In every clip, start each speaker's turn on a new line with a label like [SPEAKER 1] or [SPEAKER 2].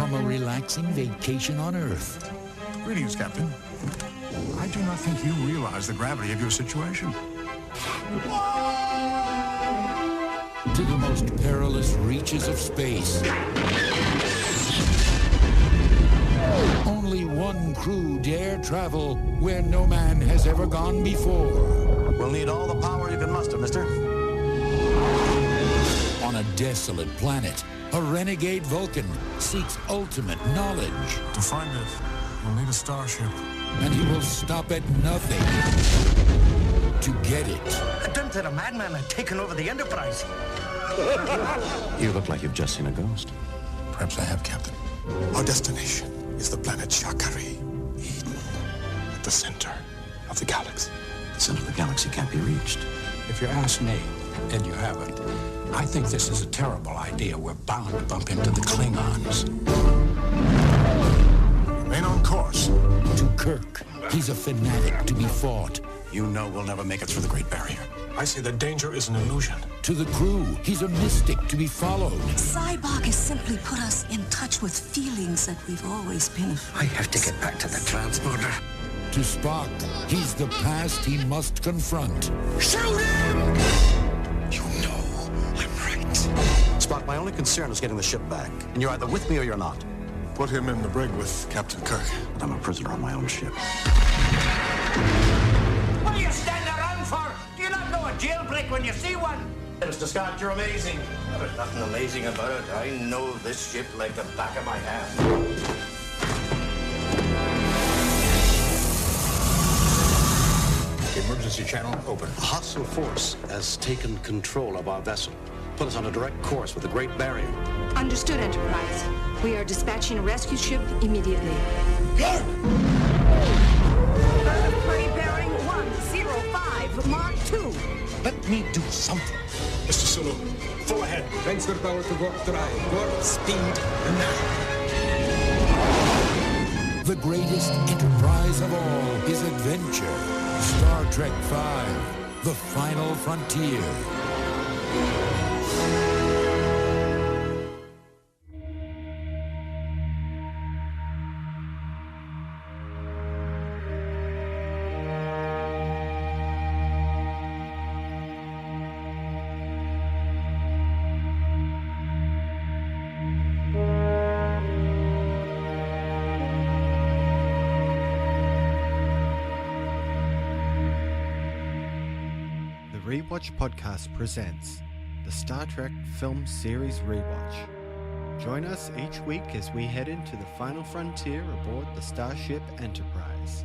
[SPEAKER 1] from a relaxing vacation on Earth.
[SPEAKER 2] Greetings, Captain. I do not think you realize the gravity of your situation.
[SPEAKER 1] To the most perilous reaches of space. Only one crew dare travel where no man has ever gone before.
[SPEAKER 3] We'll need all the power you can muster, mister.
[SPEAKER 1] On a desolate planet, a renegade Vulcan seeks ultimate knowledge.
[SPEAKER 2] To find it, we'll need a starship.
[SPEAKER 1] And he will stop at nothing to get it.
[SPEAKER 4] I dreamt that a madman had taken over the Enterprise.
[SPEAKER 3] You look like you've just seen a ghost.
[SPEAKER 2] Perhaps I have, Captain. Our destination is the planet Shakari, Eden, at the center of the galaxy.
[SPEAKER 3] The center of the galaxy can't be reached.
[SPEAKER 5] If you ask me, and you haven't, I think this is a terrible idea. We're bound to bump into the Klingons.
[SPEAKER 2] Remain on course.
[SPEAKER 1] To Kirk, he's a fanatic to be fought.
[SPEAKER 3] You know we'll never make it through the Great Barrier.
[SPEAKER 2] I say the danger is an illusion.
[SPEAKER 1] To the crew, he's a mystic to be followed.
[SPEAKER 6] Cybok has simply put us in touch with feelings that we've always been afraid.
[SPEAKER 4] I have to get back to the transporter.
[SPEAKER 1] To Spock, he's the past he must confront.
[SPEAKER 4] Shoot him! You know I'm right.
[SPEAKER 3] Spock, my only concern is getting the ship back. And you're either with me or you're not.
[SPEAKER 2] Put him in the brig with Captain Kirk.
[SPEAKER 3] But I'm a prisoner on my own ship.
[SPEAKER 4] What are you standing around for? Do you not know a jailbreak when you see one?
[SPEAKER 3] Mr. Scott, you're amazing.
[SPEAKER 4] There's nothing amazing about it. I know this ship like the back of my hand.
[SPEAKER 5] Emergency channel open.
[SPEAKER 3] A hostile force has taken control of our vessel. Put us on a direct course with the Great Barrier.
[SPEAKER 7] Understood, Enterprise. We are dispatching a rescue ship immediately. Planetary bearing 105, Mark II.
[SPEAKER 5] Let me do something.
[SPEAKER 2] Mr. Sulu, full ahead.
[SPEAKER 5] Transfer power to warp drive. Warp speed now.
[SPEAKER 1] The greatest enterprise of all is adventure. Star Trek V, The Final Frontier.
[SPEAKER 8] The Rewatch Podcast presents the Star Trek film series Rewatch. Join us each week as we head into the final frontier aboard the Starship Enterprise.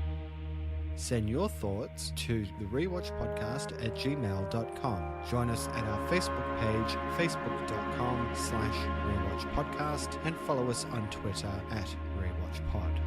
[SPEAKER 8] Send your thoughts to the rewatchpodcast@gmail.com. Join us at our Facebook page, facebook.com/rewatchpodcast, and follow us on Twitter @rewatchpod.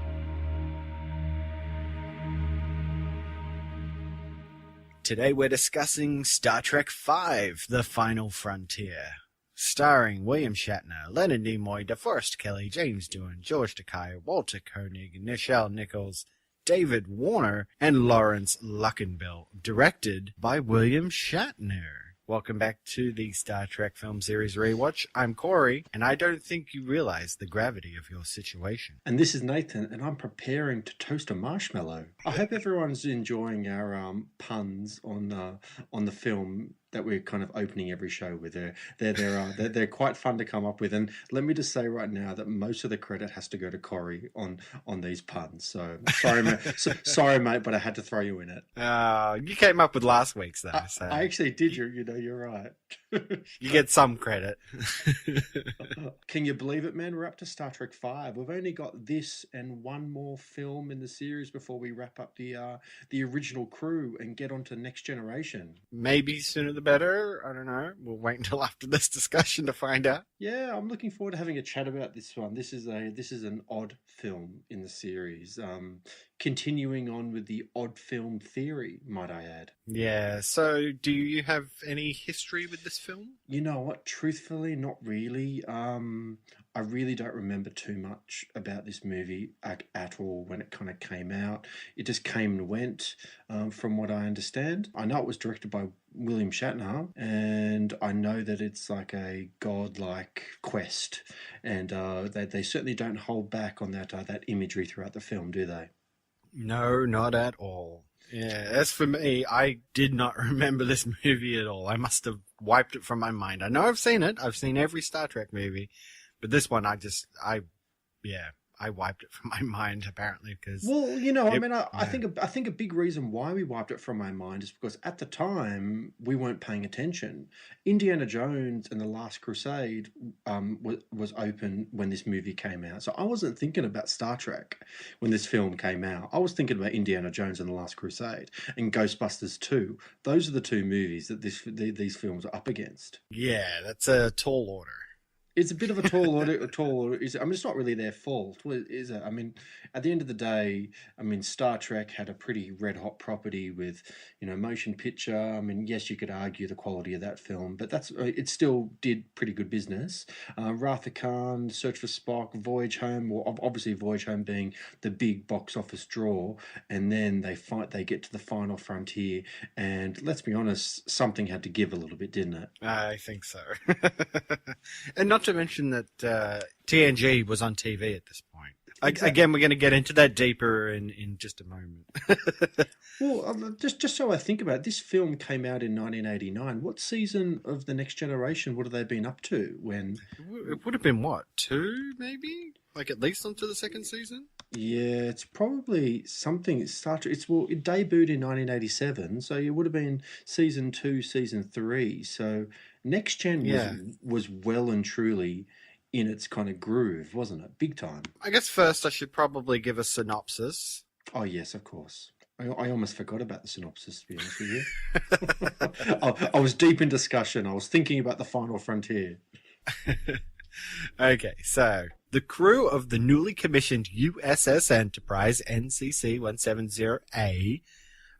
[SPEAKER 8] Today we're discussing Star Trek V, The Final Frontier. Starring William Shatner, Leonard Nimoy, DeForest Kelley, James Doohan, George Takei, Walter Koenig, Nichelle Nichols, David Warner, and Lawrence Luckinbill. Directed by William Shatner. Welcome back to the Star Trek film series Rewatch. I'm Cory, and I don't think you realize the gravity of your situation.
[SPEAKER 9] And this is Nathan, and I'm preparing to toast a marshmallow. I hope everyone's enjoying our puns on the film that we're kind of opening every show with. They're quite fun to come up with, and let me just say right now that most of the credit has to go to Cory on these puns. So sorry, mate. Sorry, mate, but I had to throw you in it.
[SPEAKER 8] You came up with last week's though. So.
[SPEAKER 9] I actually did. You're right.
[SPEAKER 8] You get some credit.
[SPEAKER 9] Can you believe it, man? We're up to Star Trek V. We've only got this and one more film in the series before we wrap up the original crew and get on to Next Generation.
[SPEAKER 8] Maybe sooner the better. I don't know. We'll wait until after this discussion to find out.
[SPEAKER 9] Yeah, I'm looking forward to having a chat about this one. This is an odd film in the series. continuing on with the odd film theory, might I add.
[SPEAKER 8] Yeah, so do you have any history with this film?
[SPEAKER 9] You know what? Truthfully, not really. I really don't remember too much about this movie at all when it kind of came out. It just came and went, from what I understand. I know it was directed by William Shatner, and I know that it's like a godlike quest, and they certainly don't hold back on that imagery throughout the film, do they?
[SPEAKER 8] No, not at all. Yeah, as for me, I did not remember this movie at all. I must have wiped it from my mind. I know I've seen it. I've seen every Star Trek movie. But this one, I wiped it from my mind, apparently, because...
[SPEAKER 9] Well, I think a big reason why we wiped it from my mind is because at the time, we weren't paying attention. Indiana Jones and the Last Crusade was open when this movie came out. So I wasn't thinking about Star Trek when this film came out. I was thinking about Indiana Jones and the Last Crusade and Ghostbusters 2. Those are the two movies that these films are up against.
[SPEAKER 8] Yeah, that's a tall order.
[SPEAKER 9] It's a bit of a tall order. It's not really their fault, is it? I mean, at the end of the day, Star Trek had a pretty red-hot property with, motion picture. I mean, yes, you could argue the quality of that film, but it still did pretty good business. Wrath of Khan, Search for Spock, Voyage Home, well, obviously Voyage Home being the big box office draw, and then they get to the final frontier, and let's be honest, something had to give a little bit, didn't it?
[SPEAKER 8] I think so. And not to mention that TNG was on TV at this point. Exactly. Again, we're going to get into that deeper in just a moment.
[SPEAKER 9] Well, just so I think about it, this film came out in 1989. What season of The Next Generation would have they been up to when...
[SPEAKER 8] It would have been, what, 2 maybe? Like at least onto the second season?
[SPEAKER 9] Yeah, it's probably something. It debuted in 1987, so it would have been season 2, season 3. So Next Gen was well and truly in its kind of groove, wasn't it? Big time.
[SPEAKER 8] I guess first I should probably give a synopsis.
[SPEAKER 9] Oh, yes, of course. I almost forgot about the synopsis, to be honest with you. I was deep in discussion. I was thinking about the final frontier.
[SPEAKER 8] Okay, so the crew of the newly commissioned USS Enterprise NCC-170A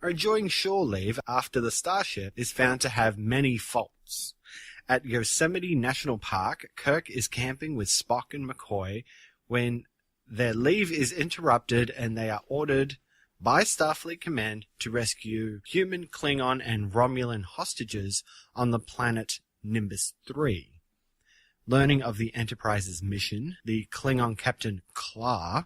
[SPEAKER 8] are enjoying shore leave after the starship is found to have many faults. At Yosemite National Park, Kirk is camping with Spock and McCoy when their leave is interrupted and they are ordered by Starfleet Command to rescue human, Klingon, and Romulan hostages on the planet Nimbus 3. Learning of the Enterprise's mission, the Klingon captain Kla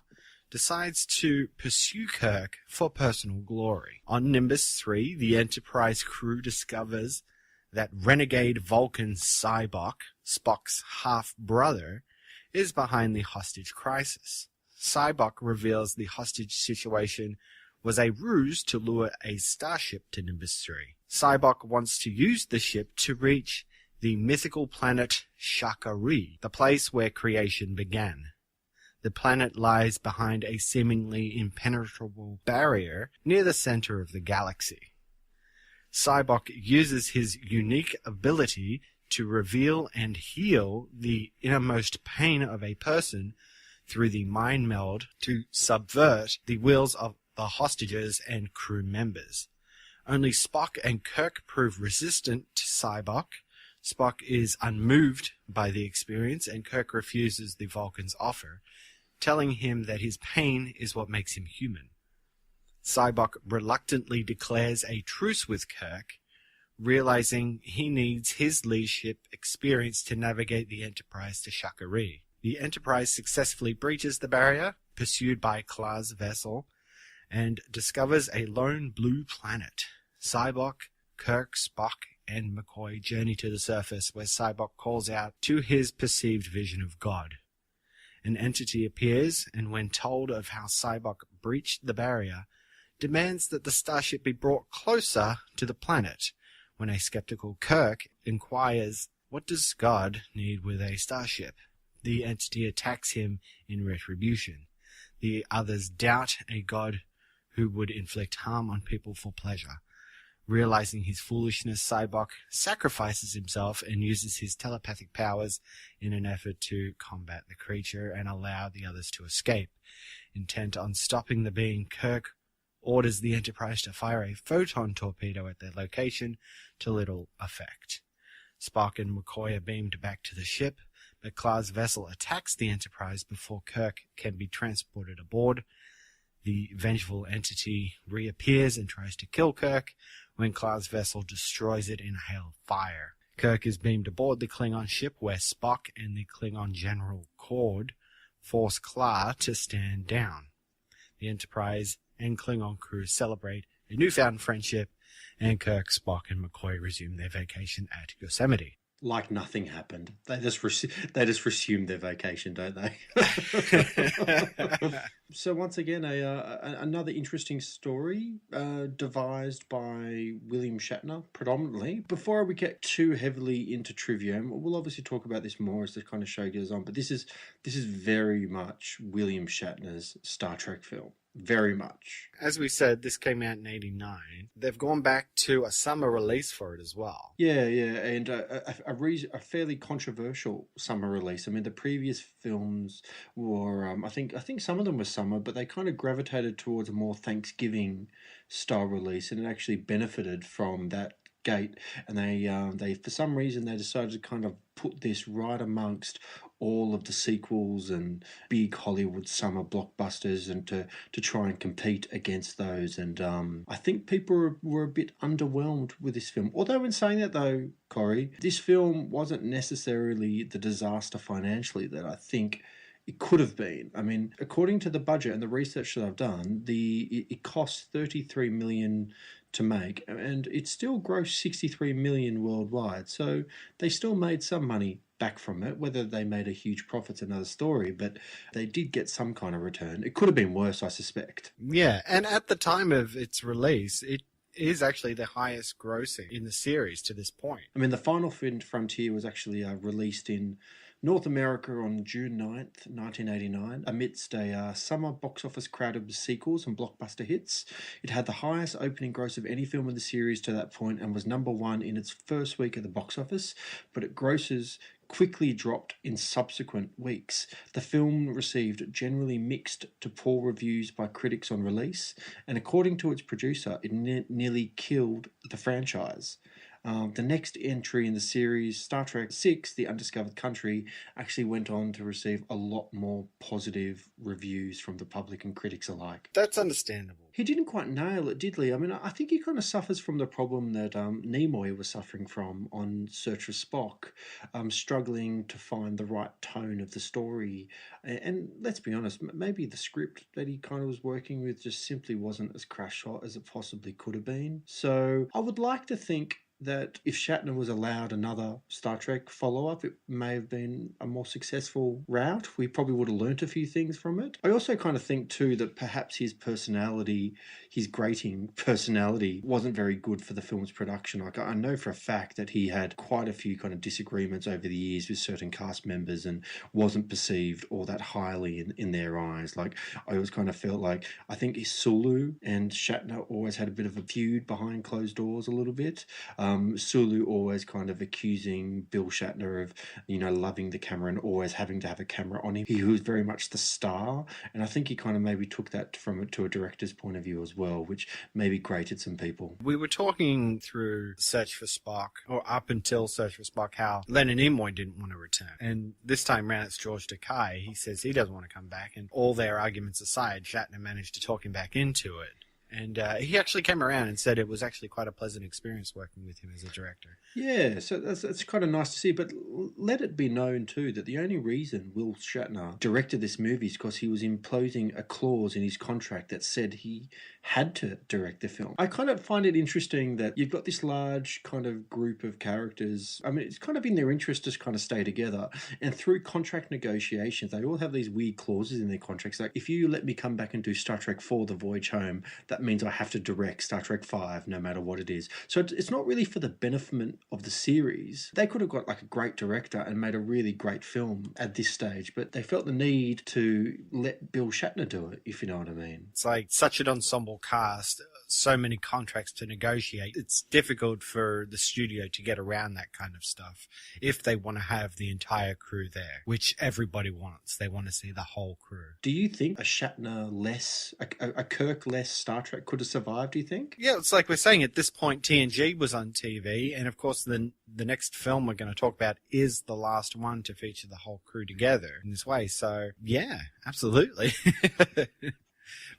[SPEAKER 8] decides to pursue Kirk for personal glory. On Nimbus 3, the Enterprise crew discovers that renegade Vulcan Sybok, Spock's half-brother, is behind the hostage crisis. Sybok reveals the hostage situation was a ruse to lure a starship to Nimbus 3. Sybok wants to use the ship to reach the mythical planet Shakari, the place where creation began. The planet lies behind a seemingly impenetrable barrier near the center of the galaxy. Sybok uses his unique ability to reveal and heal the innermost pain of a person through the mind meld to subvert the wills of the hostages and crew members. Only Spock and Kirk prove resistant to Sybok. Spock is unmoved by the experience, and Kirk refuses the Vulcan's offer, telling him that his pain is what makes him human. Sybok reluctantly declares a truce with Kirk, realizing he needs his leadership experience to navigate the Enterprise to Shakari. The Enterprise successfully breaches the barrier, pursued by Kla's vessel, and discovers a lone blue planet. Sybok, Kirk, Spock, and McCoy journey to the surface, where Sybok calls out to his perceived vision of God. An entity appears, and when told of how Sybok breached the barrier, demands that the starship be brought closer to the planet. When a skeptical Kirk inquires, what does God need with a starship? The entity attacks him in retribution. The others doubt a God who would inflict harm on people for pleasure. Realizing his foolishness, Sybok sacrifices himself and uses his telepathic powers in an effort to combat the creature and allow the others to escape. Intent on stopping the beam, Kirk orders the Enterprise to fire a photon torpedo at their location to little effect. Spock and McCoy are beamed back to the ship, but Clark's vessel attacks the Enterprise before Kirk can be transported aboard. The vengeful entity reappears and tries to kill Kirk when Clark's vessel destroys it in a hail of fire. Kirk is beamed aboard the Klingon ship where Spock and the Klingon General Cord force Clark to stand down. The Enterprise and Klingon crew celebrate a newfound friendship, and Kirk, Spock, and McCoy resume their vacation at Yosemite.
[SPEAKER 9] Like nothing happened. They just resume their vacation, don't they? So once again, another interesting story devised by William Shatner, predominantly. Before we get too heavily into trivia, and we'll obviously talk about this more as the kind of show goes on, but this is very much William Shatner's Star Trek film. Very much.
[SPEAKER 8] As we said, this came out in 1989. They've gone back to a summer release for it as well.
[SPEAKER 9] Yeah, and a fairly controversial summer release. I mean, the previous films were, I think some of them were summer, but they kind of gravitated towards a more Thanksgiving style release, and it actually benefited from that gate. And they for some reason they decided to kind of put this right amongst all of the sequels and big Hollywood summer blockbusters, and to try and compete against those. And I think people were a bit underwhelmed with this film. Although in saying that though, Cory, this film wasn't necessarily the disaster financially that I think it could have been. I mean, according to the budget and the research that I've done, it cost $33 million to make, and it still grossed $63 million worldwide. So they still made some money back from it. Whether they made a huge profit's another story, but they did get some kind of return. It could have been worse, I suspect.
[SPEAKER 8] Yeah, and at the time of its release, it is actually the highest grossing in the series to this point.
[SPEAKER 9] I mean, The Final Frontier was actually released in North America on June 9th, 1989, amidst a summer box office crowded with sequels and blockbuster hits. It had the highest opening gross of any film in the series to that point and was number one in its first week at the box office, but its grosses quickly dropped in subsequent weeks. The film received generally mixed to poor reviews by critics on release, and according to its producer, it nearly killed the franchise. The next entry in the series, Star Trek VI, The Undiscovered Country, actually went on to receive a lot more positive reviews from the public and critics alike.
[SPEAKER 8] That's understandable.
[SPEAKER 9] He didn't quite nail it, did he? I mean, I think he kind of suffers from the problem that Nimoy was suffering from on Search for Spock, struggling to find the right tone of the story. And let's be honest, maybe the script that he kind of was working with just simply wasn't as crash shot as it possibly could have been. So I would like to think that if Shatner was allowed another Star Trek follow-up, it may have been a more successful route. We probably would have learnt a few things from it. I also kind of think too that perhaps his personality, his grating personality, wasn't very good for the film's production. Like, I know for a fact that he had quite a few kind of disagreements over the years with certain cast members and wasn't perceived all that highly in their eyes. Like, I always kind of felt like, I think Sulu and Shatner always had a bit of a feud behind closed doors a little bit. Sulu always kind of accusing Bill Shatner of, loving the camera and always having to have a camera on him. He was very much the star, and I think he kind of maybe took that to a director's point of view as well, which maybe grated some people.
[SPEAKER 8] We were talking through Search for Spock, or up until Search for Spock, how Leonard Nimoy didn't want to return. And this time around, it's George Takei. He says he doesn't want to come back, and all their arguments aside, Shatner managed to talk him back into it. And he actually came around and said it was actually quite a pleasant experience working with him as a director.
[SPEAKER 9] Yeah, so that's kind of nice to see. But let it be known, too, that the only reason Will Shatner directed this movie is because he was imposing a clause in his contract that said he had to direct the film. I kind of find it interesting that you've got this large kind of group of characters. I mean, it's kind of in their interest to kind of stay together. And through contract negotiations, they all have these weird clauses in their contracts. Like, if you let me come back and do Star Trek IV, The Voyage Home, that means I have to direct Star Trek V no matter what it is. So it's not really for the benefit of the series. They could have got like a great director and made a really great film at this stage, but they felt the need to let Bill Shatner do it, if you know what I mean.
[SPEAKER 8] It's like such an ensemble cast, so many contracts to negotiate. It's difficult for the studio to get around that kind of stuff if they want to have the entire crew there, which everybody wants. They want to see the whole crew.
[SPEAKER 9] Do you think a Shatner-less, a Kirk-less Star Trek could have survived, do you think?
[SPEAKER 8] Yeah, it's like we're saying at this point, TNG was on TV, and of course the next film we're going to talk about is the last one to feature the whole crew together in this way. So, yeah, absolutely.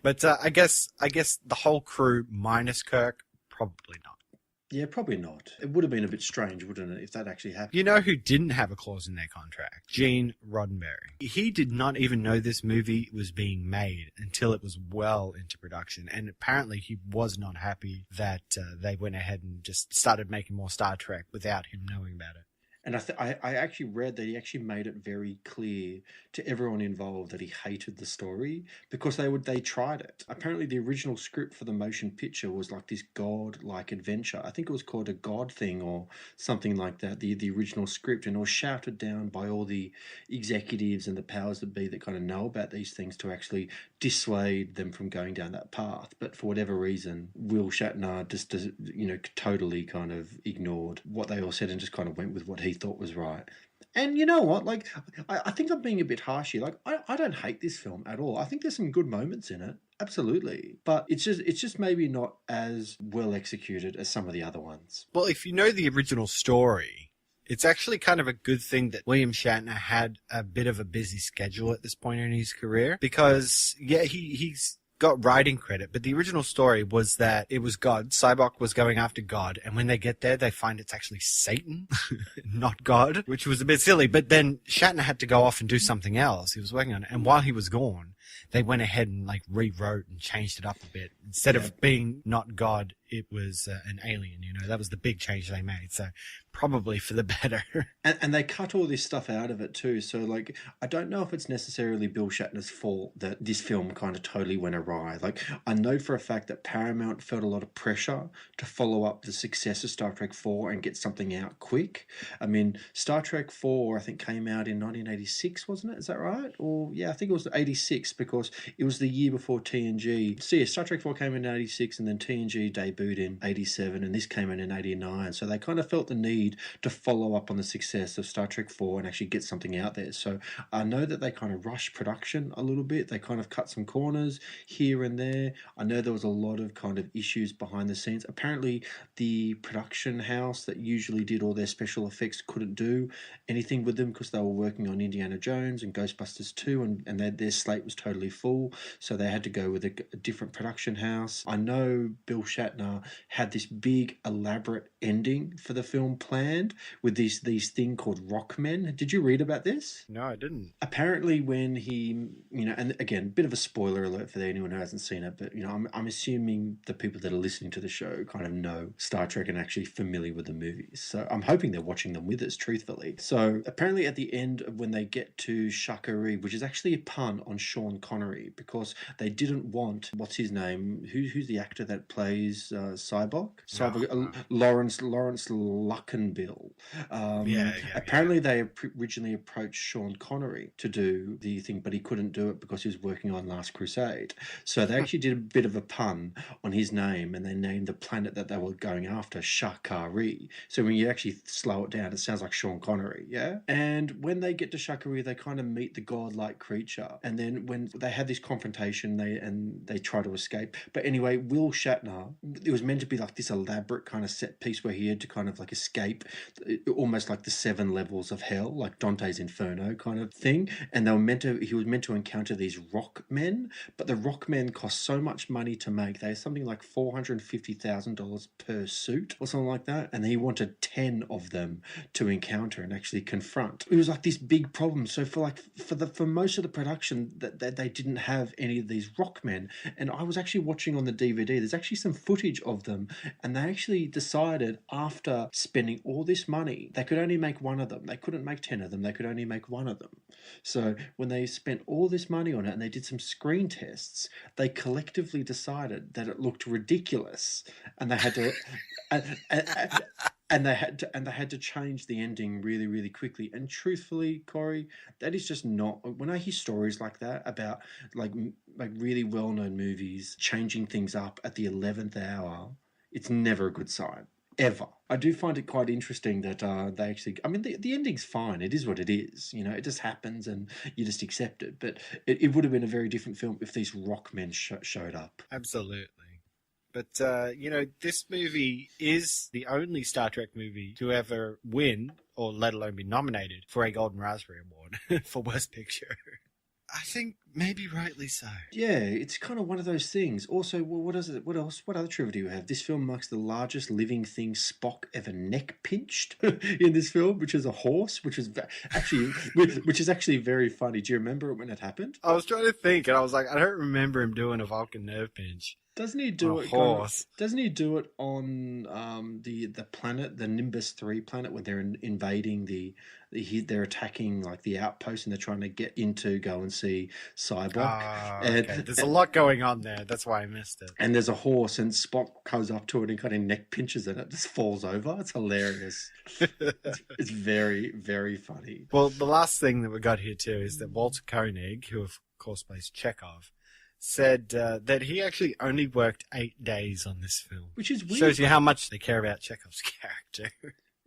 [SPEAKER 8] But I guess the whole crew minus Kirk, probably not.
[SPEAKER 9] Yeah, probably not. It would have been a bit strange, wouldn't it, if that actually happened?
[SPEAKER 8] You know who didn't have a clause in their contract? Gene Roddenberry. He did not even know this movie was being made until it was well into production. And apparently he was not happy that they went ahead and just started making more Star Trek without him knowing about it.
[SPEAKER 9] And I actually read that he actually made it very clear to everyone involved that he hated the story because they tried it. Apparently the original script for the motion picture was like this god-like adventure. I think it was called a God Thing or something like that, the original script. And it was shouted down by all the executives and the powers that be that kind of know about these things to actually dissuade them from going down that path. But for whatever reason, Will Shatner just totally kind of ignored what they all said and just kind of went with what he thought was right. And you know what? Like, I think I'm being a bit harsh here. Like, I don't hate this film at all. I think there's some good moments in it. Absolutely. But it's just maybe not as well executed as some of the other ones.
[SPEAKER 8] Well, if you know the original story, it's actually kind of a good thing that William Shatner had a bit of a busy schedule at this point in his career because, yeah, he's got writing credit, but the original story was that it was God. Cybok was going after God, and when they get there, they find it's actually Satan, not God, which was a bit silly. But then Shatner had to go off and do something else. He was working on it, and while he was gone, they went ahead and like rewrote and changed it up a bit. Instead of being not God, it was an alien. You know, that was the big change they made. So probably for the better.
[SPEAKER 9] And they cut all this stuff out of it too. So like, I don't know if it's necessarily Bill Shatner's fault that this film kind of totally went awry. Like, I know for a fact that Paramount felt a lot of pressure to follow up the success of Star Trek 4 and get something out quick. I mean, Star Trek 4, I think, came out in 1986, wasn't it? Is that right? Or yeah, I think it was 86 because it was the year before TNG. So yeah, Star Trek 4 came in 86 and then TNG debuted in 87 and this came in 89. So they kind of felt the need to follow up on the success of Star Trek 4 and actually get something out there. So I know that they kind of rushed production a little bit. They kind of cut some corners here and there. I know there was a lot of kind of issues behind the scenes. Apparently the production house that usually did all their special effects couldn't do anything with them because they were working on Indiana Jones and Ghostbusters 2 and their slate was totally full. So they had to go with a different production house. I know Bill Shatner had this big elaborate ending for the film planned with these thing called Rockmen. Did you read about this?
[SPEAKER 8] No, I didn't.
[SPEAKER 9] Apparently when he, and again, bit of a spoiler alert for anyone who hasn't seen it, but I'm assuming the people that are listening to the show kind of know Star Trek and actually familiar with the movies. So I'm hoping they're watching them with us, truthfully. So apparently at the end when they get to Shakari, which is actually a pun on Sean Connery, because they didn't want, what's his name? Who's the actor that plays Cybok? Lawrence Luckenbill. Apparently they originally approached Sean Connery to do the thing, but he couldn't do it because he was working on Last Crusade. So they actually did a bit of a pun on his name and they named the planet that they were going after Shakari. So when you actually slow it down, it sounds like Sean Connery, yeah? And when they get to Shakari, they kind of meet the godlike creature. And then when they had this confrontation, they try to escape. But anyway, Will Shatner, it was meant to be like this elaborate kind of set piece where he had to kind of like escape, almost like the 7 levels of hell, like Dante's Inferno kind of thing. And he was meant to encounter these rock men, but the rock men cost so much money to make. They something like $450,000 per suit or something like that. And he wanted 10 of them to encounter and actually confront. It was like this big problem. So for most of the production that they didn't have any of these rock men. And I was actually watching on the DVD, there's actually some footage of them, and they actually decided after spending all this money, they could only make one of them. They couldn't make 10 of them. They could only make one of them. So when they spent all this money on it and they did some screen tests, they collectively decided that it looked ridiculous and they had to... And they had to change the ending really, really quickly. And truthfully, Corey, that is just not. When I hear stories like that about like really well-known movies changing things up at the 11th hour, it's never a good sign. Ever. I do find it quite interesting that they actually... I mean, the ending's fine. It is what it is. You know, it just happens and you just accept it. But it would have been a very different film if these rock men showed up.
[SPEAKER 8] Absolutely. But, you know, this movie is the only Star Trek movie to ever win, or let alone be nominated, for a Golden Raspberry Award for Worst Picture. I think maybe rightly so. Yeah,
[SPEAKER 9] it's kind of one of those things. Also, what other trivia do you have? This film marks the largest living thing Spock ever neck pinched in this film, which is a horse, which is actually very funny. Do you remember it when it happened?
[SPEAKER 8] I was trying to think, and I was like, I don't remember him doing a Vulcan nerve pinch.
[SPEAKER 9] Doesn't he do it?
[SPEAKER 8] Horse.
[SPEAKER 9] Doesn't he do it on the planet, the Nimbus 3 planet, when they're invading they're attacking like the outpost and they're trying to get in to go and see Cyborg.
[SPEAKER 8] Okay. There's a lot going on there. That's why I missed it.
[SPEAKER 9] And there's a horse, and Spock goes up to it and kind of neck pinches it. It just falls over. It's hilarious. It's very, very funny.
[SPEAKER 8] Well, the last thing that we got here too is that Walter Koenig, who of course plays Chekhov, said that he actually only worked 8 days on this film.
[SPEAKER 9] Which is weird.
[SPEAKER 8] Shows you how much they care about Chekhov's character.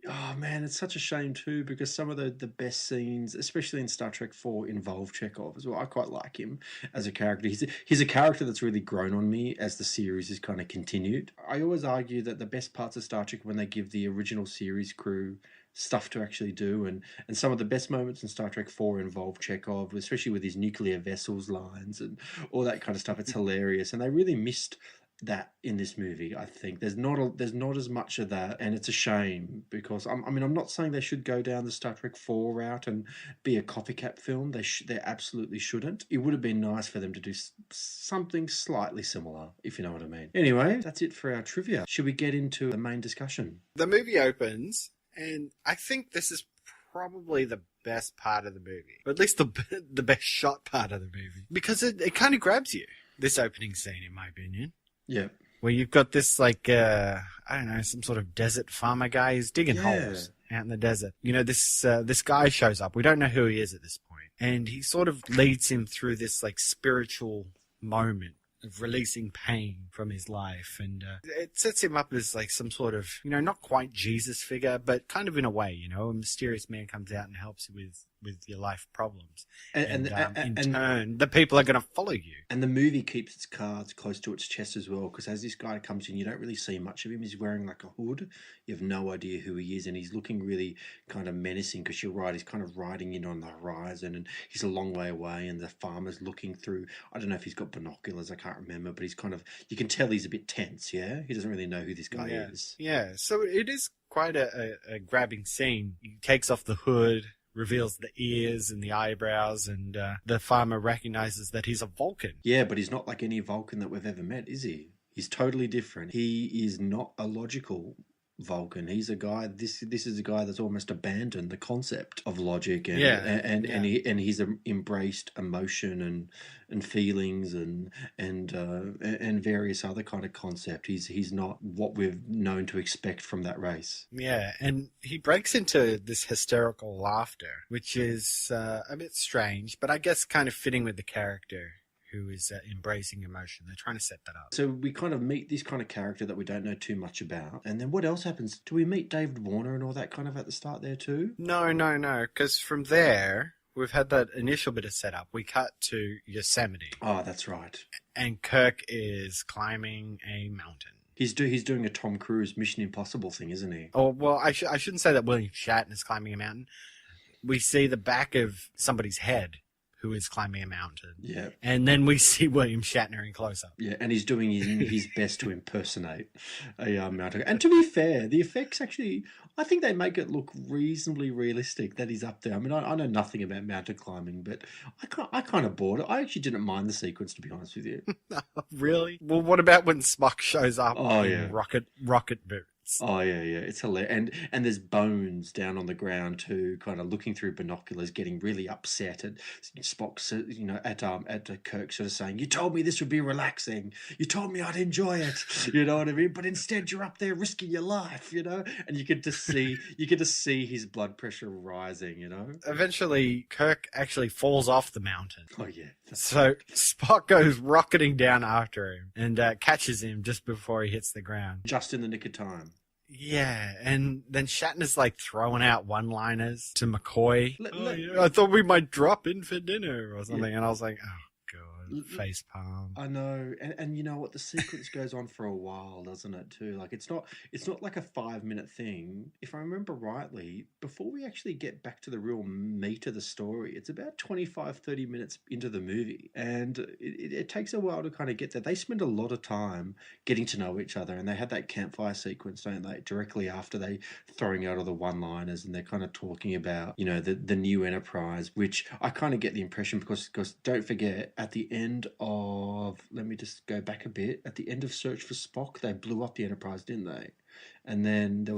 [SPEAKER 9] Oh, man, it's such a shame, too, because some of the best scenes, especially in Star Trek 4, involve Chekhov as well. I quite like him as a character. He's a character that's really grown on me as the series has kind of continued. I always argue that the best parts of Star Trek when they give the original series crew stuff to actually do, and some of the best moments in Star Trek 4 involve Chekhov, especially with his nuclear vessels lines and all that kind of stuff. It's hilarious, and they really missed that in this movie. I think there's not as much of that, and it's a shame because I'm not saying they should go down the Star Trek 4 route and be a copycat film. They absolutely shouldn't. It would have been nice for them to do something slightly similar, if you know what I mean. Anyway, that's it for our trivia. Should we get into the main discussion?
[SPEAKER 8] The movie opens, and I think this is probably the best part of the movie, or at least the best shot part of the movie, because it kind of grabs you, this opening scene, in my opinion.
[SPEAKER 9] Yeah.
[SPEAKER 8] Where you've got this, like, I don't know, some sort of desert farmer guy who's digging holes out in the desert. You know, this guy shows up. We don't know who he is at this point. And he sort of leads him through this, like, spiritual moment of releasing pain from his life. And it sets him up as, like, some sort of, you know, not quite Jesus figure, but kind of in a way, you know, a mysterious man comes out and helps you with your life problems. And in turn, the people are going to follow you.
[SPEAKER 9] And the movie keeps its cards close to its chest as well, because as this guy comes in, you don't really see much of him. He's wearing like a hood. You have no idea who he is, and he's looking really kind of menacing, because you're right, he's kind of riding in on the horizon, and he's a long way away, and the farmer's looking through. I don't know if he's got binoculars, I can't remember, but he's kind of, you can tell he's a bit tense, yeah? He doesn't really know who this guy is.
[SPEAKER 8] Yeah, so it is quite a grabbing scene. He takes off the hood, reveals the ears and the eyebrows, and the farmer recognizes that he's a Vulcan.
[SPEAKER 9] Yeah, but he's not like any Vulcan that we've ever met, is he? He's totally different. He is not a logical Vulcan. He's a guy. This is a guy that's almost abandoned the concept of logic, and he's embraced emotion and feelings and various other kind of concept. He's not what we've known to expect from that race.
[SPEAKER 8] Yeah, and he breaks into this hysterical laughter, which is a bit strange, but I guess kind of fitting with the character who is embracing emotion. They're trying to set that up.
[SPEAKER 9] So we kind of meet this kind of character that we don't know too much about. And then what else happens? Do we meet David Warner and all that kind of at the start there too?
[SPEAKER 8] No, because from there, we've had that initial bit of setup. We cut to Yosemite.
[SPEAKER 9] Oh, that's right.
[SPEAKER 8] And Kirk is climbing a mountain.
[SPEAKER 9] He's doing a Tom Cruise Mission Impossible thing, isn't he?
[SPEAKER 8] Oh, well, I shouldn't say that William Shatner is climbing a mountain. We see the back of somebody's head who is climbing a mountain.
[SPEAKER 9] Yeah.
[SPEAKER 8] And then we see William Shatner in close-up.
[SPEAKER 9] Yeah, and he's doing his best to impersonate a mountain. And to be fair, the effects actually, I think they make it look reasonably realistic that he's up there. I mean, I know nothing about mountain climbing, but I kind of bought it. I actually didn't mind the sequence, to be honest with you.
[SPEAKER 8] Really? Well, what about when Spock shows up
[SPEAKER 9] in
[SPEAKER 8] rocket nuts.
[SPEAKER 9] Oh yeah, it's hilarious, and there's Bones down on the ground too, kind of looking through binoculars, getting really upset at Spock's, at Kirk, sort of saying, "You told me this would be relaxing. You told me I'd enjoy it. You know what I mean? But instead, you're up there risking your life. You know." And you get to see his blood pressure rising. You know.
[SPEAKER 8] Eventually, Kirk actually falls off the mountain.
[SPEAKER 9] Oh yeah.
[SPEAKER 8] So Spock goes rocketing down after him and catches him just before he hits the ground.
[SPEAKER 9] Just in the nick of time.
[SPEAKER 8] Yeah, and then Shatner's like throwing out one-liners to McCoy. I thought we might drop in for dinner or something, and I was like, oh god, face palm.
[SPEAKER 9] I know, and you know what? The sequence goes on for a while, doesn't it? Too, like it's not like a 5-minute thing. If I remember rightly, before we actually get back to the real meat of the story, it's about 25-30 minutes into the movie, and it takes a while to kind of get there. They spend a lot of time getting to know each other, and they had that campfire sequence, don't they? Directly after they throwing out all the one-liners, and they're kind of talking about, you know, the new Enterprise, which I kind of get the impression because don't forget, at the end of, let me just go back a bit, at the end of Search for Spock, they blew up the Enterprise, didn't they? And then there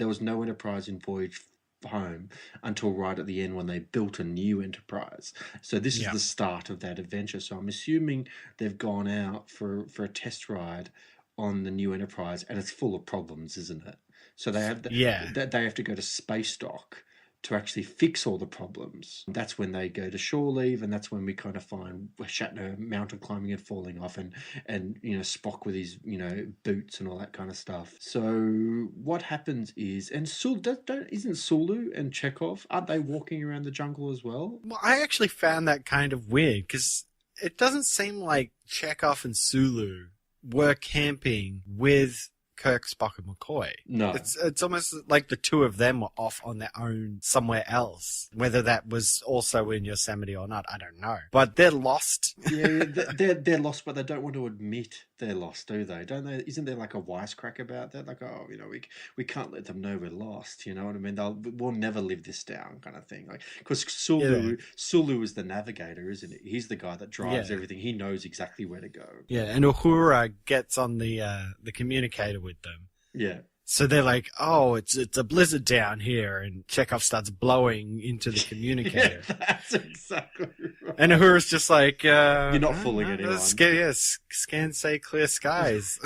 [SPEAKER 9] was no Enterprise in Voyage Home until right at the end when they built a new Enterprise. So this is the start of that adventure. So I'm assuming they've gone out for a test ride on the new Enterprise, and it's full of problems, isn't it? So they have they have to go to space dock to actually fix all the problems. That's when they go to shore leave, and that's when we kind of find Shatner mountain climbing and falling off, and you know, Spock with his, you know, boots and all that kind of stuff. So what happens is, and isn't Sulu and Chekhov, aren't they walking around the jungle as well?
[SPEAKER 8] Well, I actually found that kind of weird because it doesn't seem like Chekhov and Sulu were camping with Kirk, Spock, and McCoy.
[SPEAKER 9] No.
[SPEAKER 8] It's almost like the two of them were off on their own somewhere else. Whether that was also in Yosemite or not, I don't know. But they're lost.
[SPEAKER 9] Yeah, they're lost, but they don't want to admit they're lost, do they? Don't they? Isn't there like a wisecrack about that? Like, oh, you know, we can't let them know we're lost. You know what I mean? We'll never live this down, kind of thing. Like, because Sulu is the navigator, isn't he? He's the guy that drives everything. He knows exactly where to go.
[SPEAKER 8] Yeah, and Uhura gets on the communicator with them.
[SPEAKER 9] Yeah.
[SPEAKER 8] So they're like, oh, it's a blizzard down here, and Chekhov starts blowing into the communicator.
[SPEAKER 9] Yeah, that's exactly right.
[SPEAKER 8] And Uhura's just like,
[SPEAKER 9] you're not fooling anyone.
[SPEAKER 8] Scan say clear skies.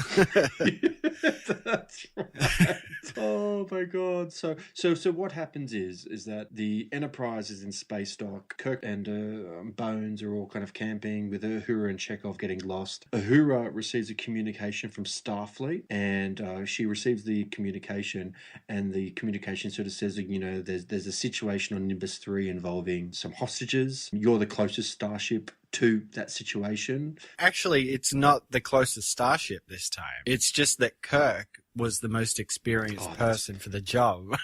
[SPEAKER 9] That's right. Oh my god. So what happens is that the Enterprise is in space dock. Kirk and Bones are all kind of camping, with Uhura and Chekhov getting lost. Uhura receives a communication from Starfleet, and she receives the communication, and the communication sort of says that, you know, there's a situation on Nimbus 3 involving some hostages. You're the closest starship to that situation.
[SPEAKER 8] Actually, it's not the closest starship this time. It's just that Kirk was the most experienced person for the job.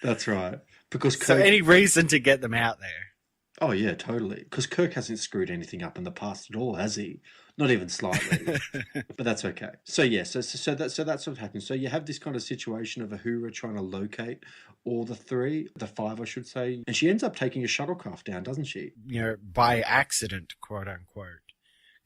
[SPEAKER 9] That's right. Because Kirk...
[SPEAKER 8] So any reason to get them out there.
[SPEAKER 9] Oh yeah, totally. Because Kirk hasn't screwed anything up in the past at all, has he? Not even slightly. But that's okay. So yeah, so that's what happens. So you have this kind of situation of Uhura trying to locate all the five, I should say, and she ends up taking a shuttlecraft down, doesn't she?
[SPEAKER 8] You know, by accident, quote unquote.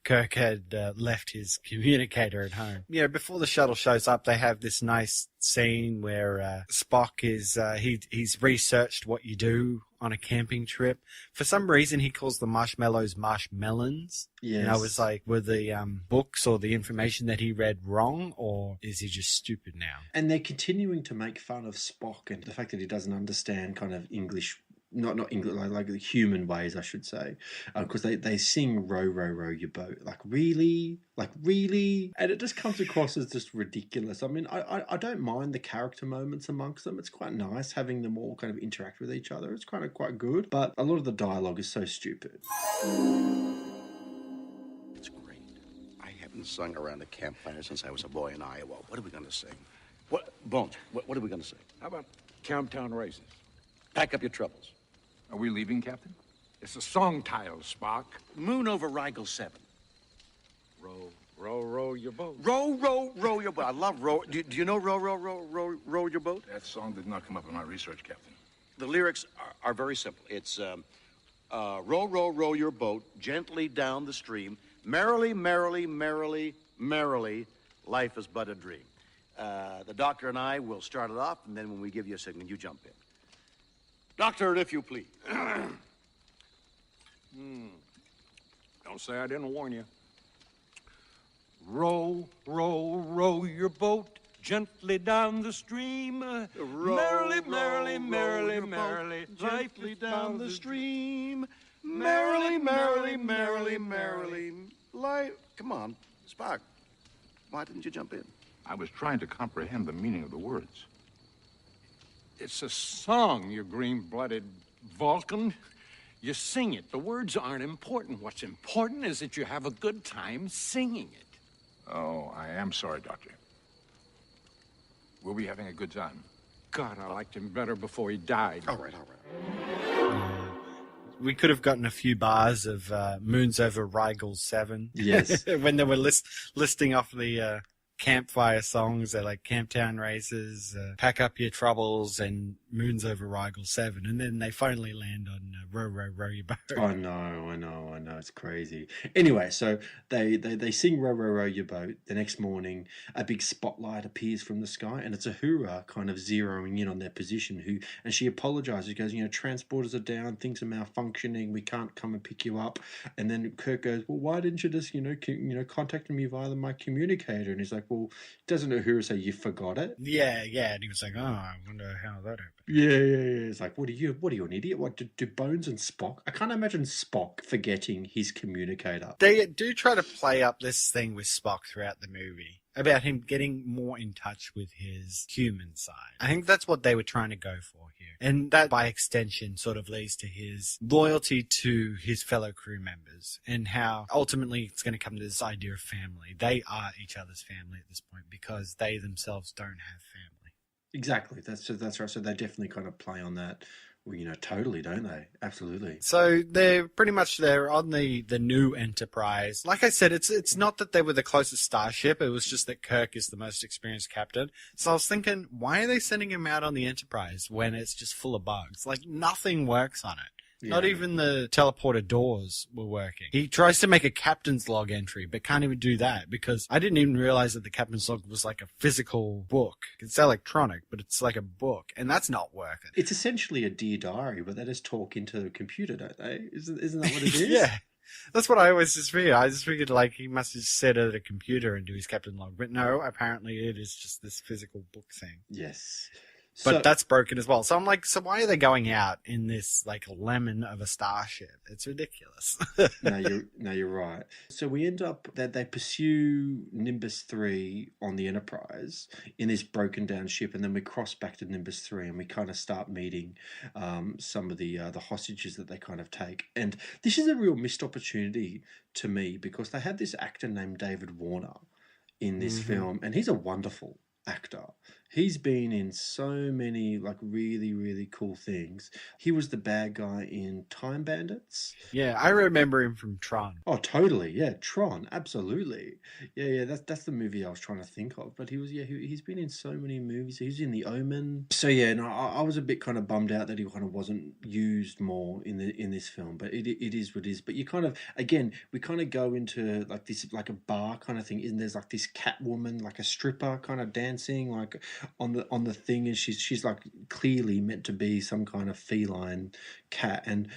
[SPEAKER 8] Kirk had left his communicator at home. You know, before the shuttle shows up, they have this nice scene where Spock is, he's researched what you do on a camping trip. For some reason, he calls the marshmallows marshmelons.
[SPEAKER 9] Yes.
[SPEAKER 8] And I was like, were the books or the information that he read wrong, or is he just stupid now?
[SPEAKER 9] And they're continuing to make fun of Spock and the fact that he doesn't understand kind of English, not English, like the human ways, I should say, because they sing "Row, row, row your boat." Like really, and it just comes across as just ridiculous. I mean, I don't mind the character moments amongst them. It's quite nice having them all kind of interact with each other. It's kind of quite good, but a lot of the dialogue is so stupid.
[SPEAKER 3] It's great. I haven't sung around a campfire since I was a boy in Iowa. What are we going to sing? What, Bones? What are we going to sing?
[SPEAKER 5] How about Camptown Races?
[SPEAKER 3] Pack up your troubles.
[SPEAKER 5] Are we leaving, Captain? It's a song title, Spock.
[SPEAKER 3] Moon over Rigel 7.
[SPEAKER 5] Row, row, row your boat.
[SPEAKER 3] Row, row, row your boat. I love row. Do you know row, row, row, row, row your boat?
[SPEAKER 5] That song did not come up in my research, Captain.
[SPEAKER 3] The lyrics are very simple. It's row, row, row your boat gently down the stream. Merrily, merrily, merrily, merrily, life is but a dream. The doctor and I will start it off, and then when we give you a signal, you jump in. Doctor, if you please.
[SPEAKER 5] Don't say I didn't warn you. Row, row, row your boat gently down the stream. Merrily, merrily, merrily, merrily,
[SPEAKER 3] Gently down the stream. Merrily, merrily, merrily, merrily. Come on, Spock. Why didn't you jump in?
[SPEAKER 5] I was trying to comprehend the meaning of the words. It's a song, you green-blooded Vulcan. You sing it. The words aren't important. What's important is that you have a good time singing it. Oh, I am sorry, Doctor. We'll be having a good time. God, I liked him better before he died.
[SPEAKER 3] All right.
[SPEAKER 8] We could have gotten a few bars of Moons Over Rigel 7.
[SPEAKER 9] Yes.
[SPEAKER 8] When they were listing off the campfire songs. They're like Camptown Races, Pack Up Your Troubles, and Moons Over Rigel 7. And then they finally land on Row, Row, Row Your Boat.
[SPEAKER 9] I know. It's crazy. Anyway, so they sing Row, Row, Row Your Boat. The next morning, a big spotlight appears from the sky, and it's Uhura kind of zeroing in on their position. And she apologizes. She goes, transporters are down, things are malfunctioning, we can't come and pick you up. And then Kirk goes, well, why didn't you just, contact me via my communicator? And he's like, well, doesn't Uhura say you forgot it?
[SPEAKER 8] Yeah. And he was like, oh, I wonder how that happened.
[SPEAKER 9] Yeah. It's like, what are you, an idiot? What, do Bones and Spock? I can't imagine Spock forgetting his communicator.
[SPEAKER 8] They do try to play up this thing with Spock throughout the movie, about him getting more in touch with his human side. I think that's what they were trying to go for here. And that, by extension, sort of leads to his loyalty to his fellow crew members, and how ultimately it's going to come to this idea of family. They are each other's family at this point because they themselves don't have family.
[SPEAKER 9] Exactly. That's right. So they definitely kind of play on that. Well, totally, don't they? Absolutely.
[SPEAKER 8] So they're pretty much there on the new Enterprise. Like I said, it's not that they were the closest starship. It was just that Kirk is the most experienced captain. So I was thinking, why are they sending him out on the Enterprise when it's just full of bugs? Like, nothing works on it. Yeah. Not even the teleporter doors were working. He tries to make a captain's log entry, but can't even do that because I didn't even realize that the captain's log was like a physical book. It's electronic, but it's like a book, and that's not working.
[SPEAKER 9] It's essentially a Dear Diary, but they just talk into the computer, don't they? Isn't that what it is?
[SPEAKER 8] Yeah. That's what I always just figured. I just figured like he must just sit at a computer and do his captain log. But no, apparently it is just this physical book thing.
[SPEAKER 9] Yes.
[SPEAKER 8] But that's broken as well. So I'm like, so why are they going out in this like lemon of a starship? It's ridiculous.
[SPEAKER 9] No, you're right. So we end up that they pursue Nimbus 3 on the Enterprise in this broken down ship, and then we cross back to Nimbus 3 and we kind of start meeting some of the hostages that they kind of take. And this is a real missed opportunity to me because they had this actor named David Warner in this film, and he's a wonderful actor. He's been in so many like really, really cool things. He was the bad guy in Time Bandits.
[SPEAKER 8] Yeah, I remember him from Tron.
[SPEAKER 9] Oh, totally. Yeah, Tron. Absolutely. Yeah. That's the movie I was trying to think of. But he's been in so many movies. He's in The Omen. So yeah, no, I was a bit kind of bummed out that he kind of wasn't used more in this film. But it is what it is. But you kind of, again, we kind of go into like this, like a bar kind of thing. Isn't there's like this cat woman, like a stripper kind of dancing like on the thing, and she's like clearly meant to be some kind of feline cat. And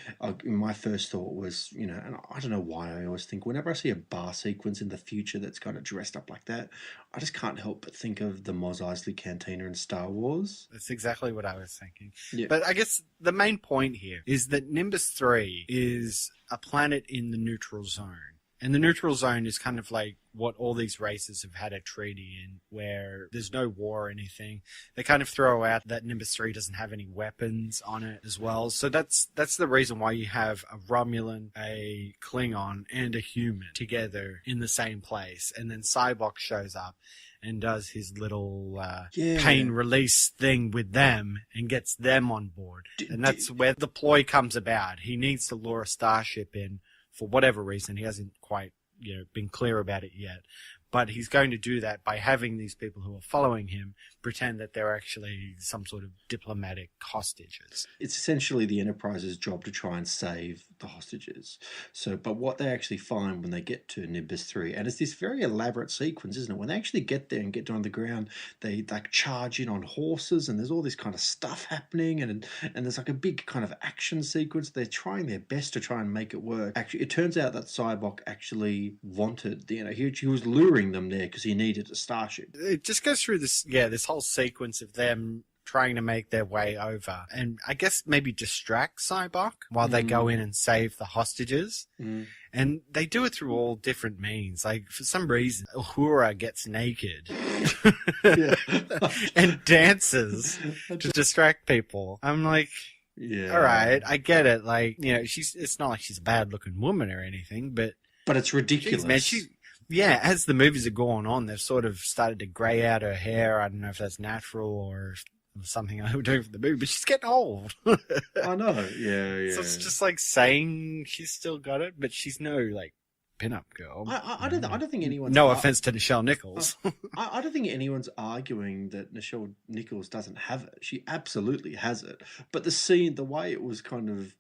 [SPEAKER 9] my first thought was, and I don't know why I always think whenever I see a bar sequence in the future that's kind of dressed up like that, I just can't help but think of the Mos Eisley Cantina in Star Wars.
[SPEAKER 8] That's exactly what I was thinking.
[SPEAKER 9] Yeah.
[SPEAKER 8] But I guess the main point here is that Nimbus 3 is a planet in the neutral zone. And the neutral zone is kind of like what all these races have had a treaty in, where there's no war or anything. They kind of throw out that Nimbus 3 doesn't have any weapons on it as well. So that's the reason why you have a Romulan, a Klingon, and a human together in the same place. And then Cyborg shows up and does his little pain release thing with them and gets them on board. And that's where the ploy comes about. He needs to lure a starship in for whatever reason. He hasn't quite been clear about it yet, But he's going to do that by having these people who are following him pretend that they're actually some sort of diplomatic hostages.
[SPEAKER 9] It's essentially the Enterprise's job to try and save the hostages. But what they actually find when they get to Nimbus 3, and it's this very elaborate sequence, isn't it? When they actually get there and get down on the ground, they like charge in on horses, and there's all this kind of stuff happening, and there's like a big kind of action sequence. They're trying their best to try and make it work. Actually, it turns out that Sybok actually wanted, he was luring them there because he needed a starship.
[SPEAKER 8] It just goes through this whole sequence of them trying to make their way over and I guess maybe distract Sybok while they go in and save the hostages. And they do it through all different means. Like, for some reason, Uhura gets naked and dances to distract people. I'm like, all right, I get it. Like, it's not like she's a bad-looking woman or anything, but
[SPEAKER 9] it's ridiculous.
[SPEAKER 8] Geez, man, as the movies are going on, they've sort of started to grey out her hair. I don't know if that's natural or something I'm doing for the movie, but she's getting old.
[SPEAKER 9] I know, yeah.
[SPEAKER 8] So it's just like saying she's still got it, but she's no like pin-up girl.
[SPEAKER 9] I don't think anyone's...
[SPEAKER 8] No offense to Nichelle Nichols.
[SPEAKER 9] I don't think anyone's arguing that Nichelle Nichols doesn't have it. She absolutely has it. But the way it was kind of,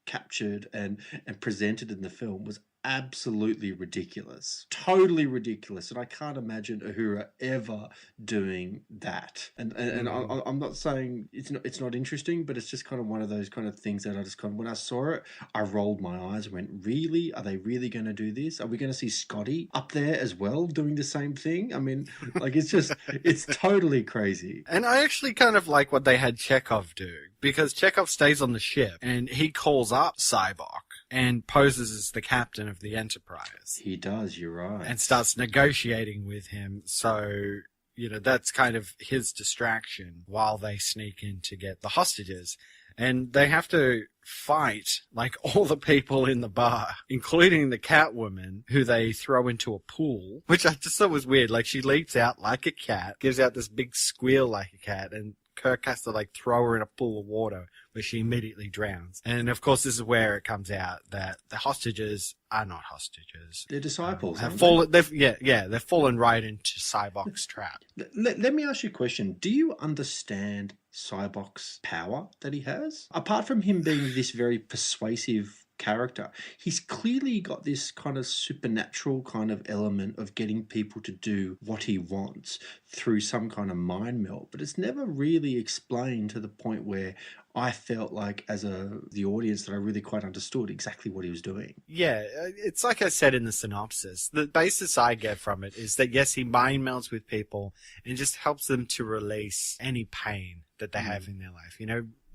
[SPEAKER 9] captured and presented in the film was absolutely ridiculous. Totally ridiculous. And I can't imagine Uhura ever doing that. And I'm not saying it's not interesting, but it's just kind of one of those kind of things that I just when I saw it, I rolled my eyes and went, really? Are they really going to do this? Are we going to see Scotty up there as well doing the same thing? I mean, like, it's totally crazy.
[SPEAKER 8] And I actually kind of like what they had Chekhov do, because Chekhov stays on the ship and he calls up Sybok and poses as the captain of the Enterprise.
[SPEAKER 9] He does, you're right.
[SPEAKER 8] And starts negotiating with him. So, that's kind of his distraction while they sneak in to get the hostages. And they have to fight, like, all the people in the bar, including the Catwoman, who they throw into a pool, which I just thought was weird. Like, she leaps out like a cat, gives out this big squeal like a cat, and Kirk has to, like, throw her in a pool of water where she immediately drowns. And, of course, this is where it comes out that the hostages are not hostages.
[SPEAKER 9] They're disciples,
[SPEAKER 8] they've fallen right into Sybok's trap.
[SPEAKER 9] Let me ask you a question. Do you understand Sybok's power that he has? Apart from him being this very persuasive character, he's clearly got this kind of supernatural kind of element of getting people to do what he wants through some kind of mind meld, but it's never really explained to the point where I felt like as the audience that I really quite understood exactly what he was doing.
[SPEAKER 8] Yeah, it's like I said in the synopsis. The basis I get from it is that, yes, he mind melds with people and just helps them to release any pain that they have in their life,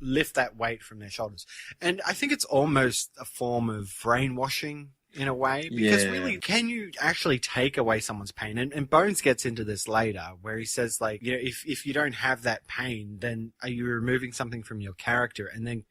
[SPEAKER 8] lift that weight from their shoulders. And I think it's almost a form of brainwashing in a way, because really, can you actually take away someone's pain? And Bones gets into this later where he says, like, if you don't have that pain, then are you removing something from your character? And then,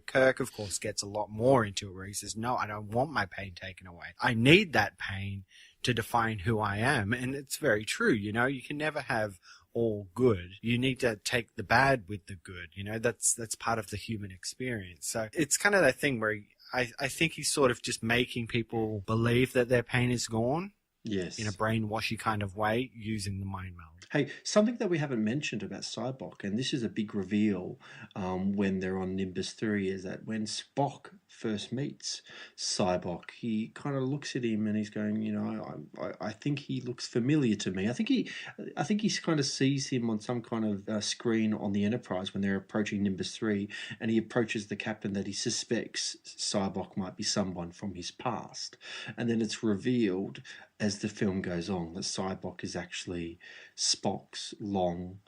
[SPEAKER 8] Kirk, of course, gets a lot more into it where he says, no, I don't want my pain taken away. I need that pain to define who I am. And it's very true. You can never have all good. You need to take the bad with the good. That's part of the human experience. So it's kind of that thing where I think he's sort of just making people believe that their pain is gone.
[SPEAKER 9] Yes.
[SPEAKER 8] In a brainwashy kind of way, using the mind meld.
[SPEAKER 9] Hey, something that we haven't mentioned about Sybok, and this is a big reveal when they're on Nimbus 3, is that when Spock first meets Sybok, he kind of looks at him and he's going, I think he looks familiar to me. I think he kind of sees him on some kind of screen on the Enterprise when they're approaching Nimbus 3, and he approaches the captain that he suspects Sybok might be someone from his past. And then it's revealed as the film goes on that Sybok is actually Spock's long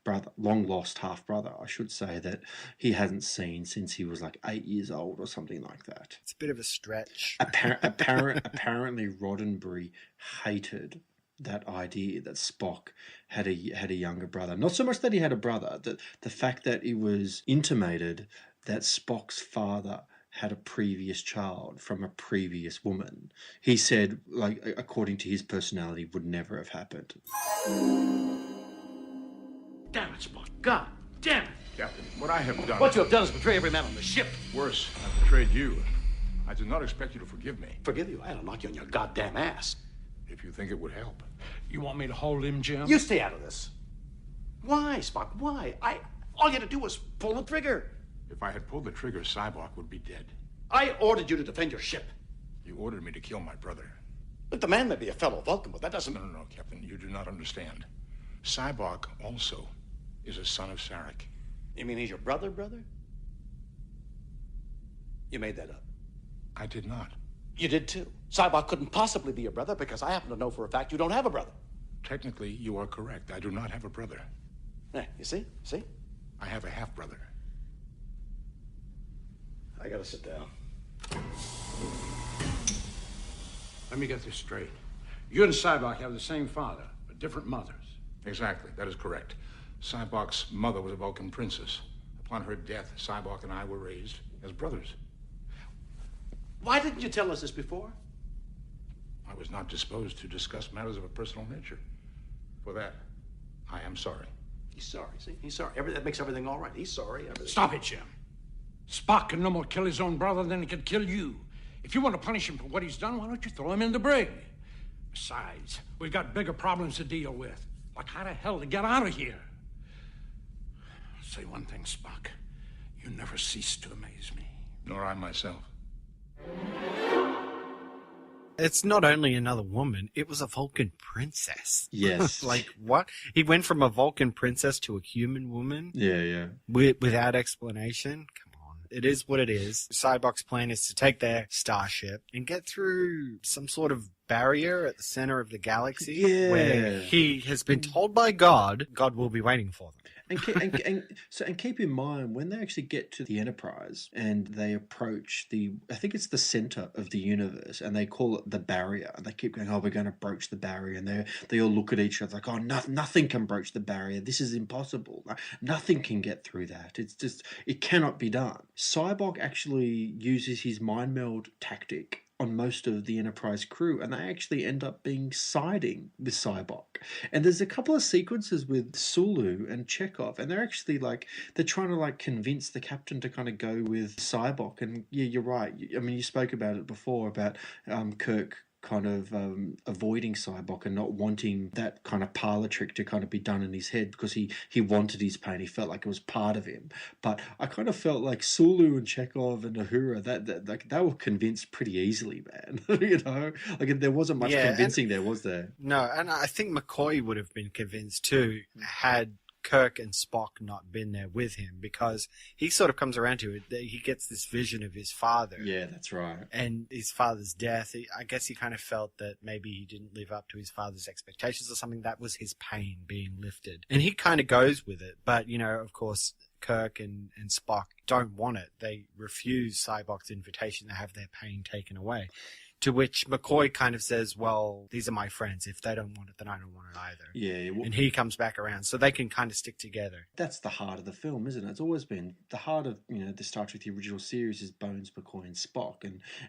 [SPEAKER 9] lost half brother, I should say, that he hasn't seen since he was like 8 years old or something like that.
[SPEAKER 8] It's a bit of a stretch.
[SPEAKER 9] Apparently Roddenberry hated that idea that Spock had a younger brother. Not so much that he had a brother, that the fact that it was intimated that Spock's father had a previous child from a previous woman. He said, like, according to his personality, would never have happened.
[SPEAKER 10] Damn it, Spock. God damn it.
[SPEAKER 5] Captain, what I have done...
[SPEAKER 10] What you have done is betray every man on the ship.
[SPEAKER 5] Worse, I've betrayed you. I did not expect you to forgive me.
[SPEAKER 10] Forgive you? I'll knock you on your goddamn ass.
[SPEAKER 5] If you think it would help. You want me to hold him, Jim?
[SPEAKER 10] You stay out of this. Why, Spock? Why? All you had to do was pull the trigger.
[SPEAKER 5] If I had pulled the trigger, Cybok would be dead.
[SPEAKER 10] I ordered you to defend your ship.
[SPEAKER 5] You ordered me to kill my brother.
[SPEAKER 10] Look, the man may be a fellow Vulcan, but that doesn't...
[SPEAKER 5] No, Captain. You do not understand. Cybok also is a son of Sarek.
[SPEAKER 10] You mean he's your brother? You made that up.
[SPEAKER 5] I did not.
[SPEAKER 10] You did too. Cybok couldn't possibly be your brother because I happen to know for a fact you don't have a brother.
[SPEAKER 5] Technically, you are correct. I do not have a brother.
[SPEAKER 10] Yeah, you see? See?
[SPEAKER 5] I have a half-brother.
[SPEAKER 10] I gotta sit down.
[SPEAKER 5] Let me get this straight. You and Cybok have the same father, but different mothers. Exactly. That is correct. Cybok's mother was a Vulcan princess. Upon her death, Cybok and I were raised as brothers.
[SPEAKER 10] Why didn't you tell us this before?
[SPEAKER 5] I was not disposed to discuss matters of a personal nature. For that, I am sorry.
[SPEAKER 10] He's sorry, see? He's sorry. That makes everything all right. He's sorry. Everything.
[SPEAKER 5] Stop it, Jim. Spock can no more kill his own brother than he could kill you. If you want to punish him for what he's done, why don't you throw him in the brig? Besides, we've got bigger problems to deal with. Like how the hell to get out of here? I'll say one thing, Spock. You never cease to amaze me. Nor I myself.
[SPEAKER 8] It's not only another woman, it was a Vulcan princess.
[SPEAKER 9] Yes.
[SPEAKER 8] Like, what? He went from a Vulcan princess to a human woman?
[SPEAKER 9] Yeah.
[SPEAKER 8] Without explanation? Come on. It is what it is. Cybok's plan is to take their starship and get through some sort of barrier at the center of the galaxy where he has been told by God will be waiting for them.
[SPEAKER 9] And keep in mind, when they actually get to the Enterprise and they approach I think it's the center of the universe, and they call it the barrier, and they keep going, we're going to broach the barrier, and they all look at each other like, nothing can broach the barrier. This is impossible. Like, nothing can get through that. It's just, it cannot be done. Cybok actually uses his mind meld tactic on most of the Enterprise crew, and they actually end up siding with Cybok. And there's a couple of sequences with Sulu and Chekhov, and they're actually they're trying to convince the captain to kind of go with Cybok. And yeah, you're right. I mean, you spoke about it before about Kirk kind of avoiding Cybok and not wanting that kind of parlor trick to kind of be done in his head, because he wanted his pain. He felt like it was part of him. But I kind of felt like Sulu and Chekhov and Uhura, that they were convinced pretty easily, man. There wasn't much convincing there, was there?
[SPEAKER 8] No, and I think McCoy would have been convinced too, had Kirk and Spock not been there with him, because he sort of comes around to it. He gets this vision of his father.
[SPEAKER 9] Yeah, that's right.
[SPEAKER 8] And his father's death. I guess he kind of felt that maybe he didn't live up to his father's expectations or something. That was his pain being lifted. And he kind of goes with it. But, of course, Kirk and Spock don't want it. They refuse Cybok's invitation to have their pain taken away. To which McCoy kind of says, well, these are my friends. If they don't want it, then I don't want it either.
[SPEAKER 9] Yeah. Well,
[SPEAKER 8] and he comes back around, so they can kind of stick together.
[SPEAKER 9] That's the heart of the film, isn't it? It's always been the heart of, the Star Trek, the original series, is Bones, McCoy, and Spock,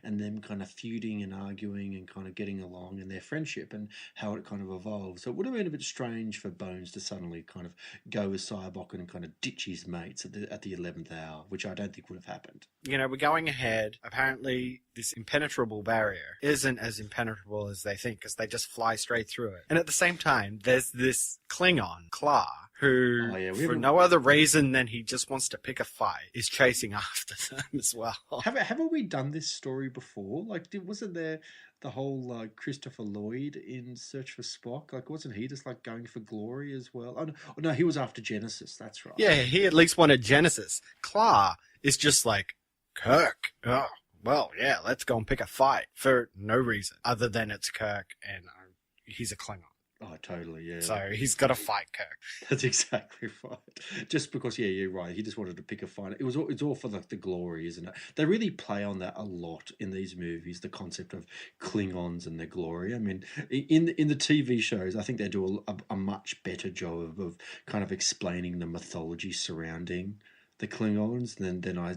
[SPEAKER 9] and them kind of feuding and arguing and kind of getting along, and their friendship and how it kind of evolved. So it would have been a bit strange for Bones to suddenly kind of go with Cybok and kind of ditch his mates at the 11th hour, which I don't think would have happened.
[SPEAKER 8] We're going ahead. Apparently, this impenetrable barrier isn't as impenetrable as they think, because they just fly straight through it. And at the same time, there's this Klingon, Kla, who, for no other reason than he just wants to pick a fight, is chasing after them as well.
[SPEAKER 9] Haven't we done this story before? Wasn't there the whole Christopher Lloyd in Search for Spock? Wasn't he just going for glory as well? Oh, no, he was after Genesis. That's right.
[SPEAKER 8] Yeah, he at least wanted Genesis. Kla is just Kirk. Oh, well, yeah, let's go and pick a fight for no reason other than it's Kirk and he's a Klingon.
[SPEAKER 9] Oh, totally, yeah.
[SPEAKER 8] So he's got to fight Kirk.
[SPEAKER 9] That's exactly right. Just because, yeah, you're right. He just wanted to pick a fight. It's all for the glory, isn't it? They really play on that a lot in these movies, the concept of Klingons and their glory. I mean, in the TV shows, I think they do a much better job of kind of explaining the mythology surrounding the Klingons than I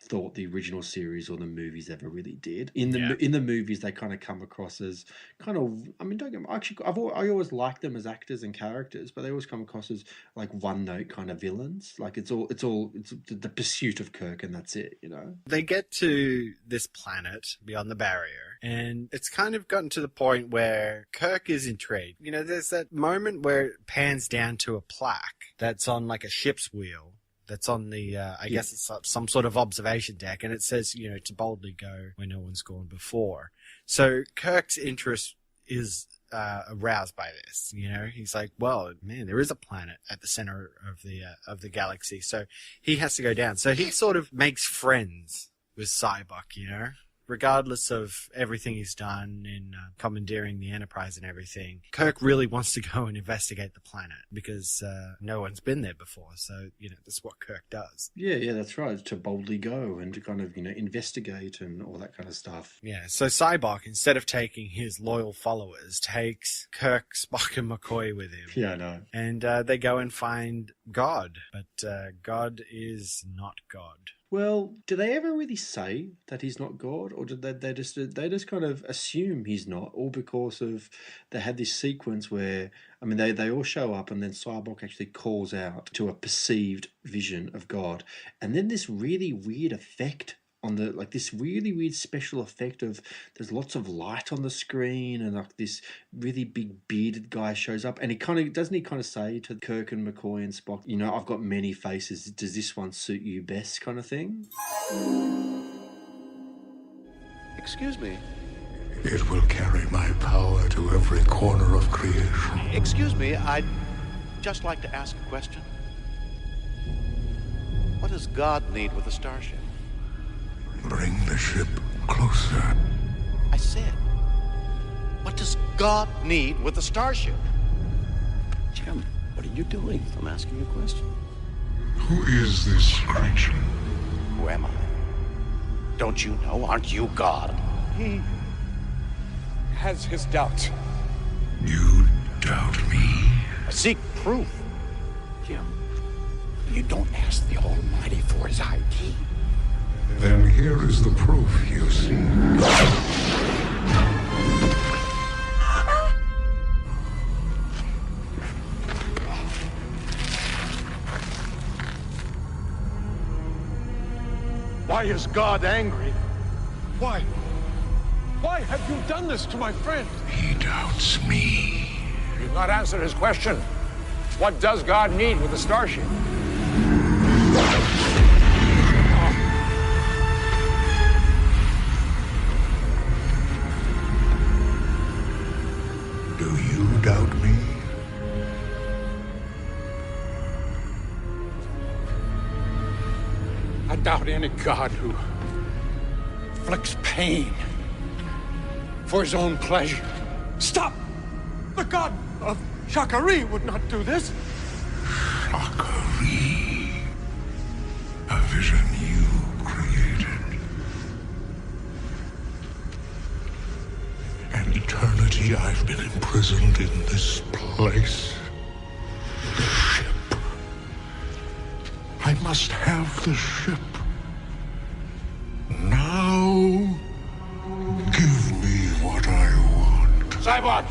[SPEAKER 9] thought the original series or the movies ever really did. In the movies, they kind of come across as kind of, I mean, don't get me, actually, I always liked them as actors and characters, but they always come across as like one-note kind of villains. Like it's the pursuit of Kirk, and that's it, you know.
[SPEAKER 8] They get to this planet beyond the barrier, and it's kind of gotten to the point where Kirk is intrigued. You know, there's that moment where it pans down to a plaque that's on like a ship's wheel. That's on the, I guess it's some sort of observation deck, and it says, you know, to boldly go where no one's gone before. So Kirk's interest is aroused by this. You know, he's like, well, man, there is a planet at the center of the galaxy, so he has to go down. So he sort of makes friends with Sybok, you know. Regardless of everything he's done in commandeering the Enterprise and everything, Kirk really wants to go and investigate the planet because no one's been there before. So, you know, that's what Kirk does.
[SPEAKER 9] Yeah, that's right. To boldly go and to kind of, you know, investigate and all that kind of stuff.
[SPEAKER 8] Yeah, so Sybok, instead of taking his loyal followers, takes Kirk, Spock, and McCoy with him.
[SPEAKER 9] Yeah, I know.
[SPEAKER 8] And they go and find God, but God is not God.
[SPEAKER 9] Well, do they ever really say that he's not God, or did they just kind of assume he's not, all because of they had this sequence where, I mean, they all show up and then Sybok actually calls out to a perceived vision of God, and then this really weird effect on the, like this really weird special effect of there's lots of light on the screen and like this really big bearded guy shows up, and he kind of say to Kirk and McCoy and Spock, you know, I've got many faces, does this one suit you best, kind of thing?
[SPEAKER 3] Excuse me.
[SPEAKER 2] It will carry my power to every corner of creation.
[SPEAKER 3] Excuse me, I'd just like to ask a question. What does God need with a starship?
[SPEAKER 2] Bring the ship closer.
[SPEAKER 3] I said, what does God need with a starship? Jim, what are you doing? I'm asking you a question.
[SPEAKER 2] Who is this creature?
[SPEAKER 3] Who am I? Don't you know? Aren't you God?
[SPEAKER 5] He has his doubts.
[SPEAKER 2] You doubt me?
[SPEAKER 3] I seek proof. Jim, you don't ask the Almighty for his ID.
[SPEAKER 2] Then here is the proof you see.
[SPEAKER 5] Why is God angry? Why? Why have you done this to my friend?
[SPEAKER 2] He doubts me.
[SPEAKER 5] You've not answered his question. What does God need with the starship?
[SPEAKER 2] Do you doubt me?
[SPEAKER 5] I doubt any God who inflicts pain for his own pleasure. Stop! The God of Shakari would not do this.
[SPEAKER 2] Shakari. A vision you created. An eternity I've been imprisoned in this place. The ship. I must have the ship. Now, give me what I want.
[SPEAKER 5] Sybok!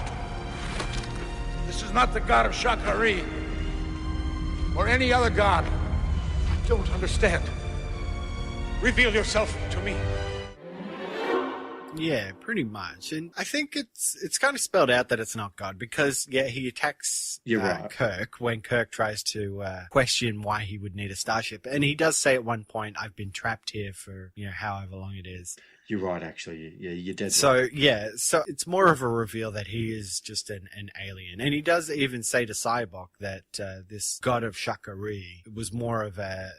[SPEAKER 5] This is not the God of Shakari. Or any other God. I don't understand. Reveal yourself to me.
[SPEAKER 8] Yeah, pretty much. And I think it's kind of spelled out that it's not God because, yeah, he attacks
[SPEAKER 9] right.
[SPEAKER 8] Kirk when Kirk tries to question why he would need a starship. And he does say at one point, I've been trapped here for, you know, however long it is.
[SPEAKER 9] You're right, actually. Yeah, you're dead
[SPEAKER 8] So,
[SPEAKER 9] right.
[SPEAKER 8] yeah, so it's more of a reveal that he is just an alien. And he does even say to Sybok that this God of Shakari was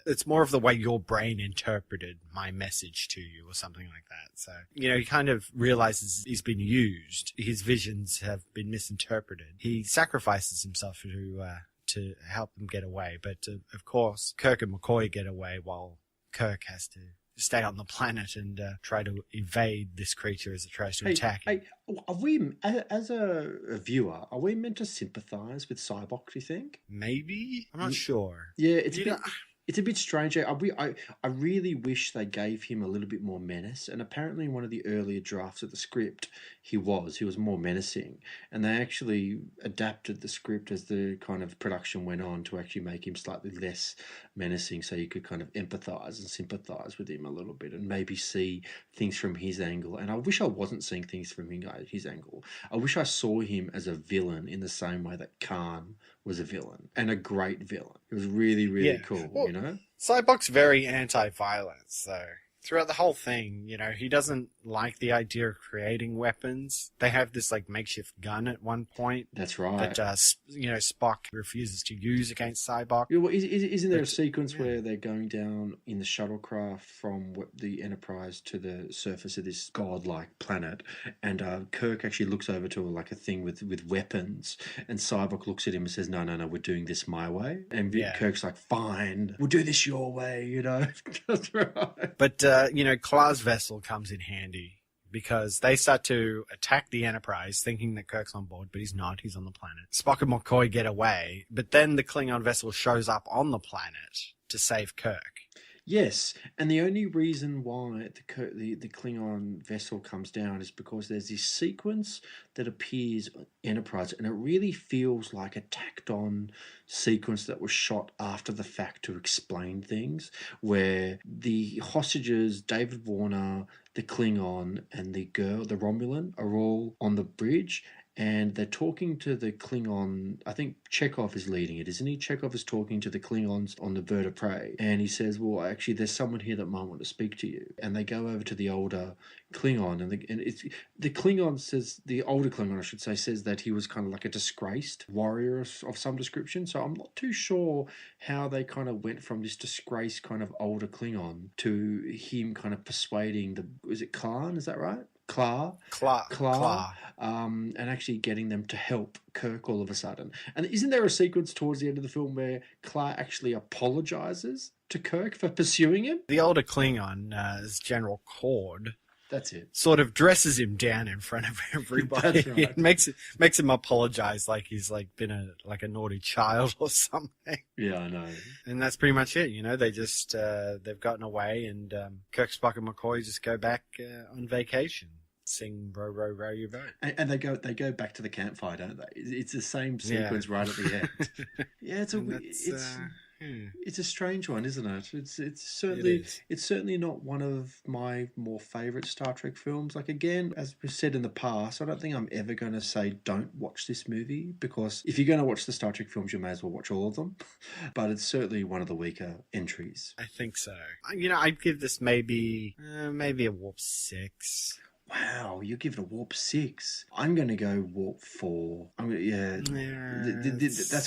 [SPEAKER 8] it's more of the way your brain interpreted my message to you or something like that. So, you know, he kind of realizes he's been used. His visions have been misinterpreted. He sacrifices himself to help them get away. But, of course, Kirk and McCoy get away while Kirk has to stay on the planet and try to evade this creature as it tries to attack him.
[SPEAKER 9] Are we, as a viewer, are we meant to sympathise with Sybok, do you think?
[SPEAKER 8] Maybe? I'm not sure.
[SPEAKER 9] Yeah, it's It's a bit strange. I really wish they gave him a little bit more menace. And apparently in one of the earlier drafts of the script, he was more menacing. And they actually adapted the script as the kind of production went on to actually make him slightly less menacing, so you could kind of empathise and sympathise with him a little bit and maybe see things from his angle. And I wish I wasn't seeing things from his angle. I wish I saw him as a villain in the same way that Khan was a villain, and a great villain. It was really, really cool, well, you know?
[SPEAKER 8] Cyborg's very anti-violence, so throughout the whole thing, you know, he doesn't like the idea of creating weapons. They have this, like, makeshift gun at one point.
[SPEAKER 9] That's right.
[SPEAKER 8] That, you know, Spock refuses to use against Cyborg.
[SPEAKER 9] Yeah, well, isn't there a sequence where they're going down in the shuttlecraft from the Enterprise to the surface of this godlike planet, and Kirk actually looks over to like a thing with weapons, and Cyborg looks at him and says, no, we're doing this my way. And Kirk's like, fine, we'll do this your way, you know? That's right.
[SPEAKER 8] But, you know, Kla's vessel comes in handy because they start to attack the Enterprise thinking that Kirk's on board, but he's not. He's on the planet. Spock and McCoy get away, but then the Klingon vessel shows up on the planet to save Kirk.
[SPEAKER 9] Yes, and the only reason why the Klingon vessel comes down is because there's this sequence that appears on Enterprise, and it really feels like a tacked-on sequence that was shot after the fact to explain things, where the hostages, David Warner, the Klingon, and the girl, the Romulan, are all on the bridge, and they're talking to the Klingon. I think Chekhov is leading it, isn't he? Chekhov is talking to the Klingons on the bird of prey. And he says, well, actually, there's someone here that might want to speak to you. And they go over to the older Klingon. And the Klingon says, the older Klingon, I should say, says that he was kind of like a disgraced warrior of some description. So I'm not too sure how they kind of went from this disgraced kind of older Klingon to him kind of persuading is it Klan? Is that right? Kla, and actually getting them to help Kirk all of a sudden. And isn't there a sequence towards the end of the film where Kla actually apologizes to Kirk for pursuing him?
[SPEAKER 8] The older Klingon, as General Cord,
[SPEAKER 9] that's it,
[SPEAKER 8] sort of dresses him down in front of everybody. That's right. It makes him apologize like he's been a naughty child or something.
[SPEAKER 9] Yeah, I know.
[SPEAKER 8] And that's pretty much it. You know, they just they've gotten away, and Kirk, Spock, and McCoy just go back on vacation, sing "Row, row, row your boat,"
[SPEAKER 9] and they go back to the campfire, don't they? It's the same sequence right at the end. Yeah, it's a strange one, isn't it? It's certainly not one of my more favourite Star Trek films. Like, again, as we've said in the past, I don't think I'm ever going to say don't watch this movie, because if you're going to watch the Star Trek films, you may as well watch all of them. But it's certainly one of the weaker entries.
[SPEAKER 8] I think so. You know, I'd give this maybe a warp 6.
[SPEAKER 9] Wow, you give it a warp 6. I'm going to go warp 4. That's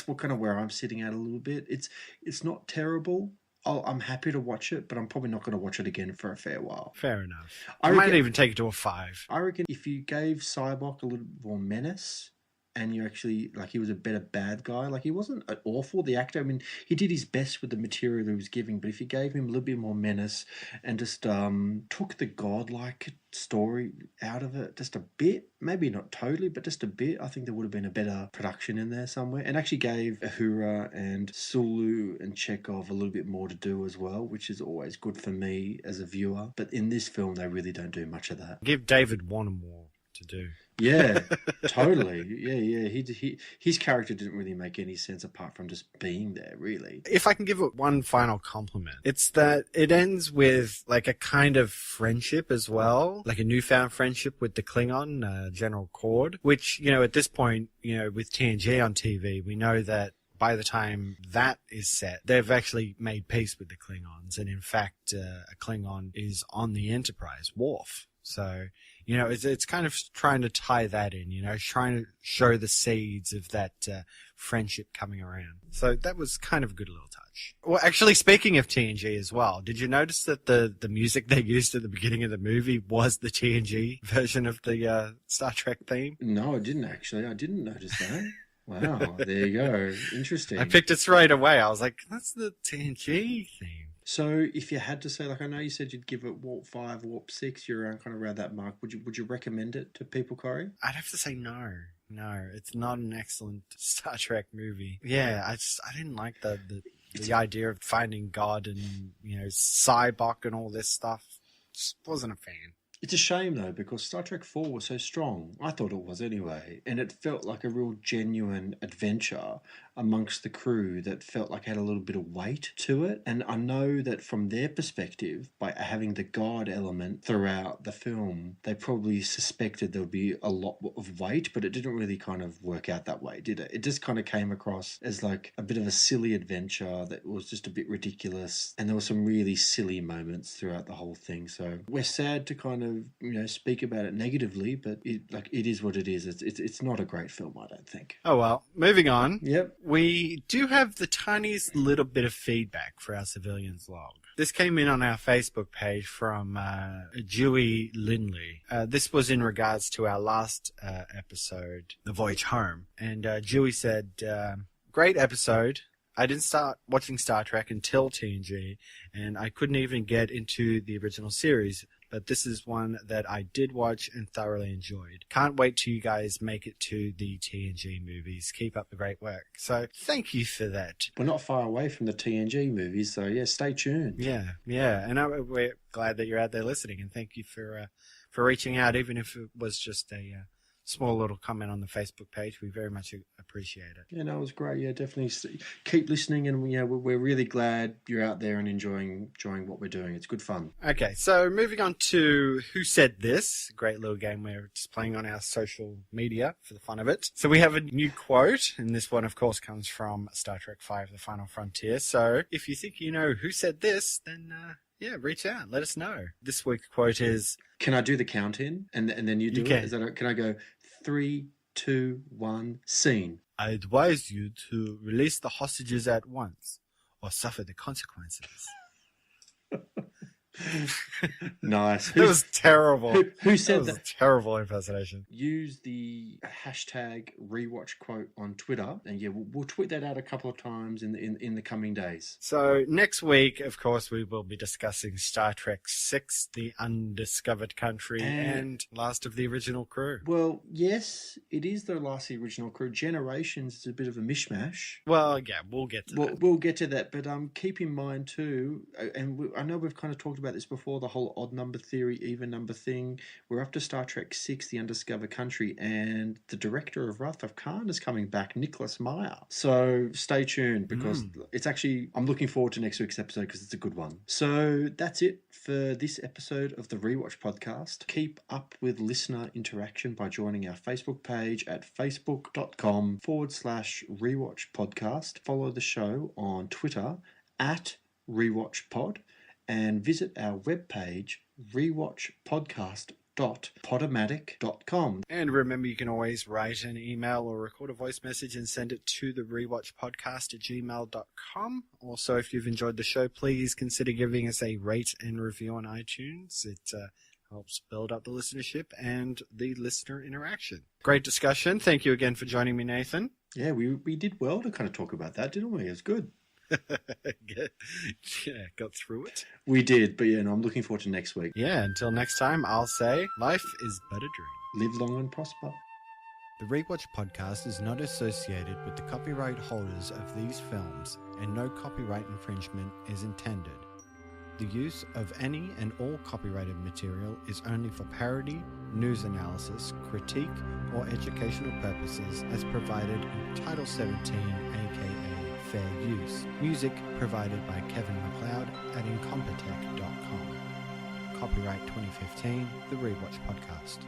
[SPEAKER 9] what kind of where I'm sitting at a little bit. It's not terrible. I'm happy to watch it, but I'm probably not going to watch it again for a fair while.
[SPEAKER 8] Fair enough. I might even take it to a 5.
[SPEAKER 9] I reckon if you gave Cyborg a little more menace, and you actually, like, he was a better bad guy. Like, he wasn't awful, the actor. I mean, he did his best with the material he was giving, but if you gave him a little bit more menace and just took the godlike story out of it just a bit, maybe not totally, but just a bit, I think there would have been a better production in there somewhere. And actually gave Uhura and Sulu and Chekhov a little bit more to do as well, which is always good for me as a viewer. But in this film, they really don't do much of that.
[SPEAKER 8] Give David Warner more to do.
[SPEAKER 9] Yeah, totally. Yeah. His character didn't really make any sense apart from just being there, really.
[SPEAKER 8] If I can give it one final compliment, it's that it ends with like a kind of friendship as well, like a newfound friendship with the Klingon, General Cord, which, you know, at this point, you know, with TNG on TV, we know that by the time that is set, they've actually made peace with the Klingons. And in fact, a Klingon is on the Enterprise, Worf. So, you know, it's kind of trying to tie that in, you know, trying to show the seeds of that friendship coming around. So that was kind of a good little touch. Well, actually, speaking of TNG as well, did you notice that the music they used at the beginning of the movie was the TNG version of the Star Trek theme?
[SPEAKER 9] No, I didn't actually. I didn't notice that. Wow, there you go. Interesting.
[SPEAKER 8] I picked it straight away. I was like, that's the TNG theme.
[SPEAKER 9] So if you had to say, like, I know you said you'd give it warp 5, warp 6, you're around, kind of around that mark. Would you recommend it to people, Cory?
[SPEAKER 8] I'd have to say no. No, it's not an excellent Star Trek movie. Yeah, I didn't like the The idea of finding God and, Cybok and all this stuff, just wasn't a fan.
[SPEAKER 9] It's a shame, though, because Star Trek 4 was so strong. I thought it was anyway. And it felt like a real genuine adventure amongst the crew that felt like it had a little bit of weight to it. And I know that from their perspective, by having the God element throughout the film, they probably suspected there would be a lot of weight, but it didn't really kind of work out that way, did it? It just kind of came across as like a bit of a silly adventure that was just a bit ridiculous. And there were some really silly moments throughout the whole thing. So we're sad to kind of, speak about it negatively, but it is what it is. It's not a great film, I don't think.
[SPEAKER 8] Oh, well, moving on.
[SPEAKER 9] Yep.
[SPEAKER 8] We do have the tiniest little bit of feedback for our civilians log. This came in on our Facebook page from Dewey Lindley. This was in regards to our last episode, The Voyage Home. And Dewey said, great episode. I didn't start watching Star Trek until TNG, and I couldn't even get into the original series, but this is one that I did watch and thoroughly enjoyed. Can't wait till you guys make it to the TNG movies. Keep up the great work. So thank you for that.
[SPEAKER 9] We're not far away from the TNG movies, so yeah, stay tuned.
[SPEAKER 8] Yeah, and we're glad that you're out there listening, and thank you for reaching out, even if it was just a small little comment on the Facebook page. We very much appreciate it.
[SPEAKER 9] Yeah, no, it was great. Yeah, definitely keep listening, and we're really glad you're out there and enjoying what we're doing. It's good fun.
[SPEAKER 8] Okay, so moving on to Who Said This, great little game we're just playing on our social media for the fun of it. So we have a new quote, and this one, of course, comes from Star Trek V, The Final Frontier. So if you think you know who said this, then reach out. Let us know. This week's quote is...
[SPEAKER 9] Can I do the count in, and then you do it? Can I go 3, 2, 1, scene?
[SPEAKER 8] I advise you to release the hostages at once or suffer the consequences.
[SPEAKER 9] Nice.
[SPEAKER 8] That was terrible.
[SPEAKER 9] Who said that?
[SPEAKER 8] Was a terrible impersonation.
[SPEAKER 9] Use the hashtag rewatch quote on Twitter, and we'll tweet that out a couple of times in the coming days.
[SPEAKER 8] So next week, of course, we will be discussing Star Trek VI, The Undiscovered Country, and Last of the Original Crew.
[SPEAKER 9] Well, yes, it is the last of the original crew. Generations is a bit of a mishmash.
[SPEAKER 8] Well, yeah, we'll get to that.
[SPEAKER 9] We'll get to that, but keep in mind too, and I know we've kind of talked about this before, the whole odd number theory, even number thing. We're up to Star Trek VI, The Undiscovered Country, and the director of Wrath of Khan is coming back, Nicholas Meyer. So stay tuned, because it's actually, I'm looking forward to next week's episode because it's a good one. So that's it for this episode of the Rewatch Podcast. Keep up with listener interaction by joining our Facebook page at facebook.com/Rewatch Podcast. Follow the show on Twitter at Rewatch Pod, and visit our webpage, rewatchpodcast.podomatic.com.
[SPEAKER 8] And remember, you can always write an email or record a voice message and send it to the rewatchpodcast@gmail.com. Also, if you've enjoyed the show, please consider giving us a rate and review on iTunes. It helps build up the listenership and the listener interaction. Great discussion. Thank you again for joining me, Nathan.
[SPEAKER 9] Yeah, we did well to kind of talk about that, didn't we? It was good.
[SPEAKER 8] Yeah, got through it.
[SPEAKER 9] We did, but I'm looking forward to next week.
[SPEAKER 8] Yeah, until next time, I'll say, life is but a dream.
[SPEAKER 9] Live long and prosper.
[SPEAKER 8] The Rewatch Podcast is not associated with the copyright holders of these films, and no copyright infringement is intended. The use of any and all copyrighted material is only for parody, news analysis, critique, or educational purposes as provided in Title 17, aka Fair Use. Music provided by Kevin MacLeod at incompetech.com. Copyright 2015, The Rewatch Podcast.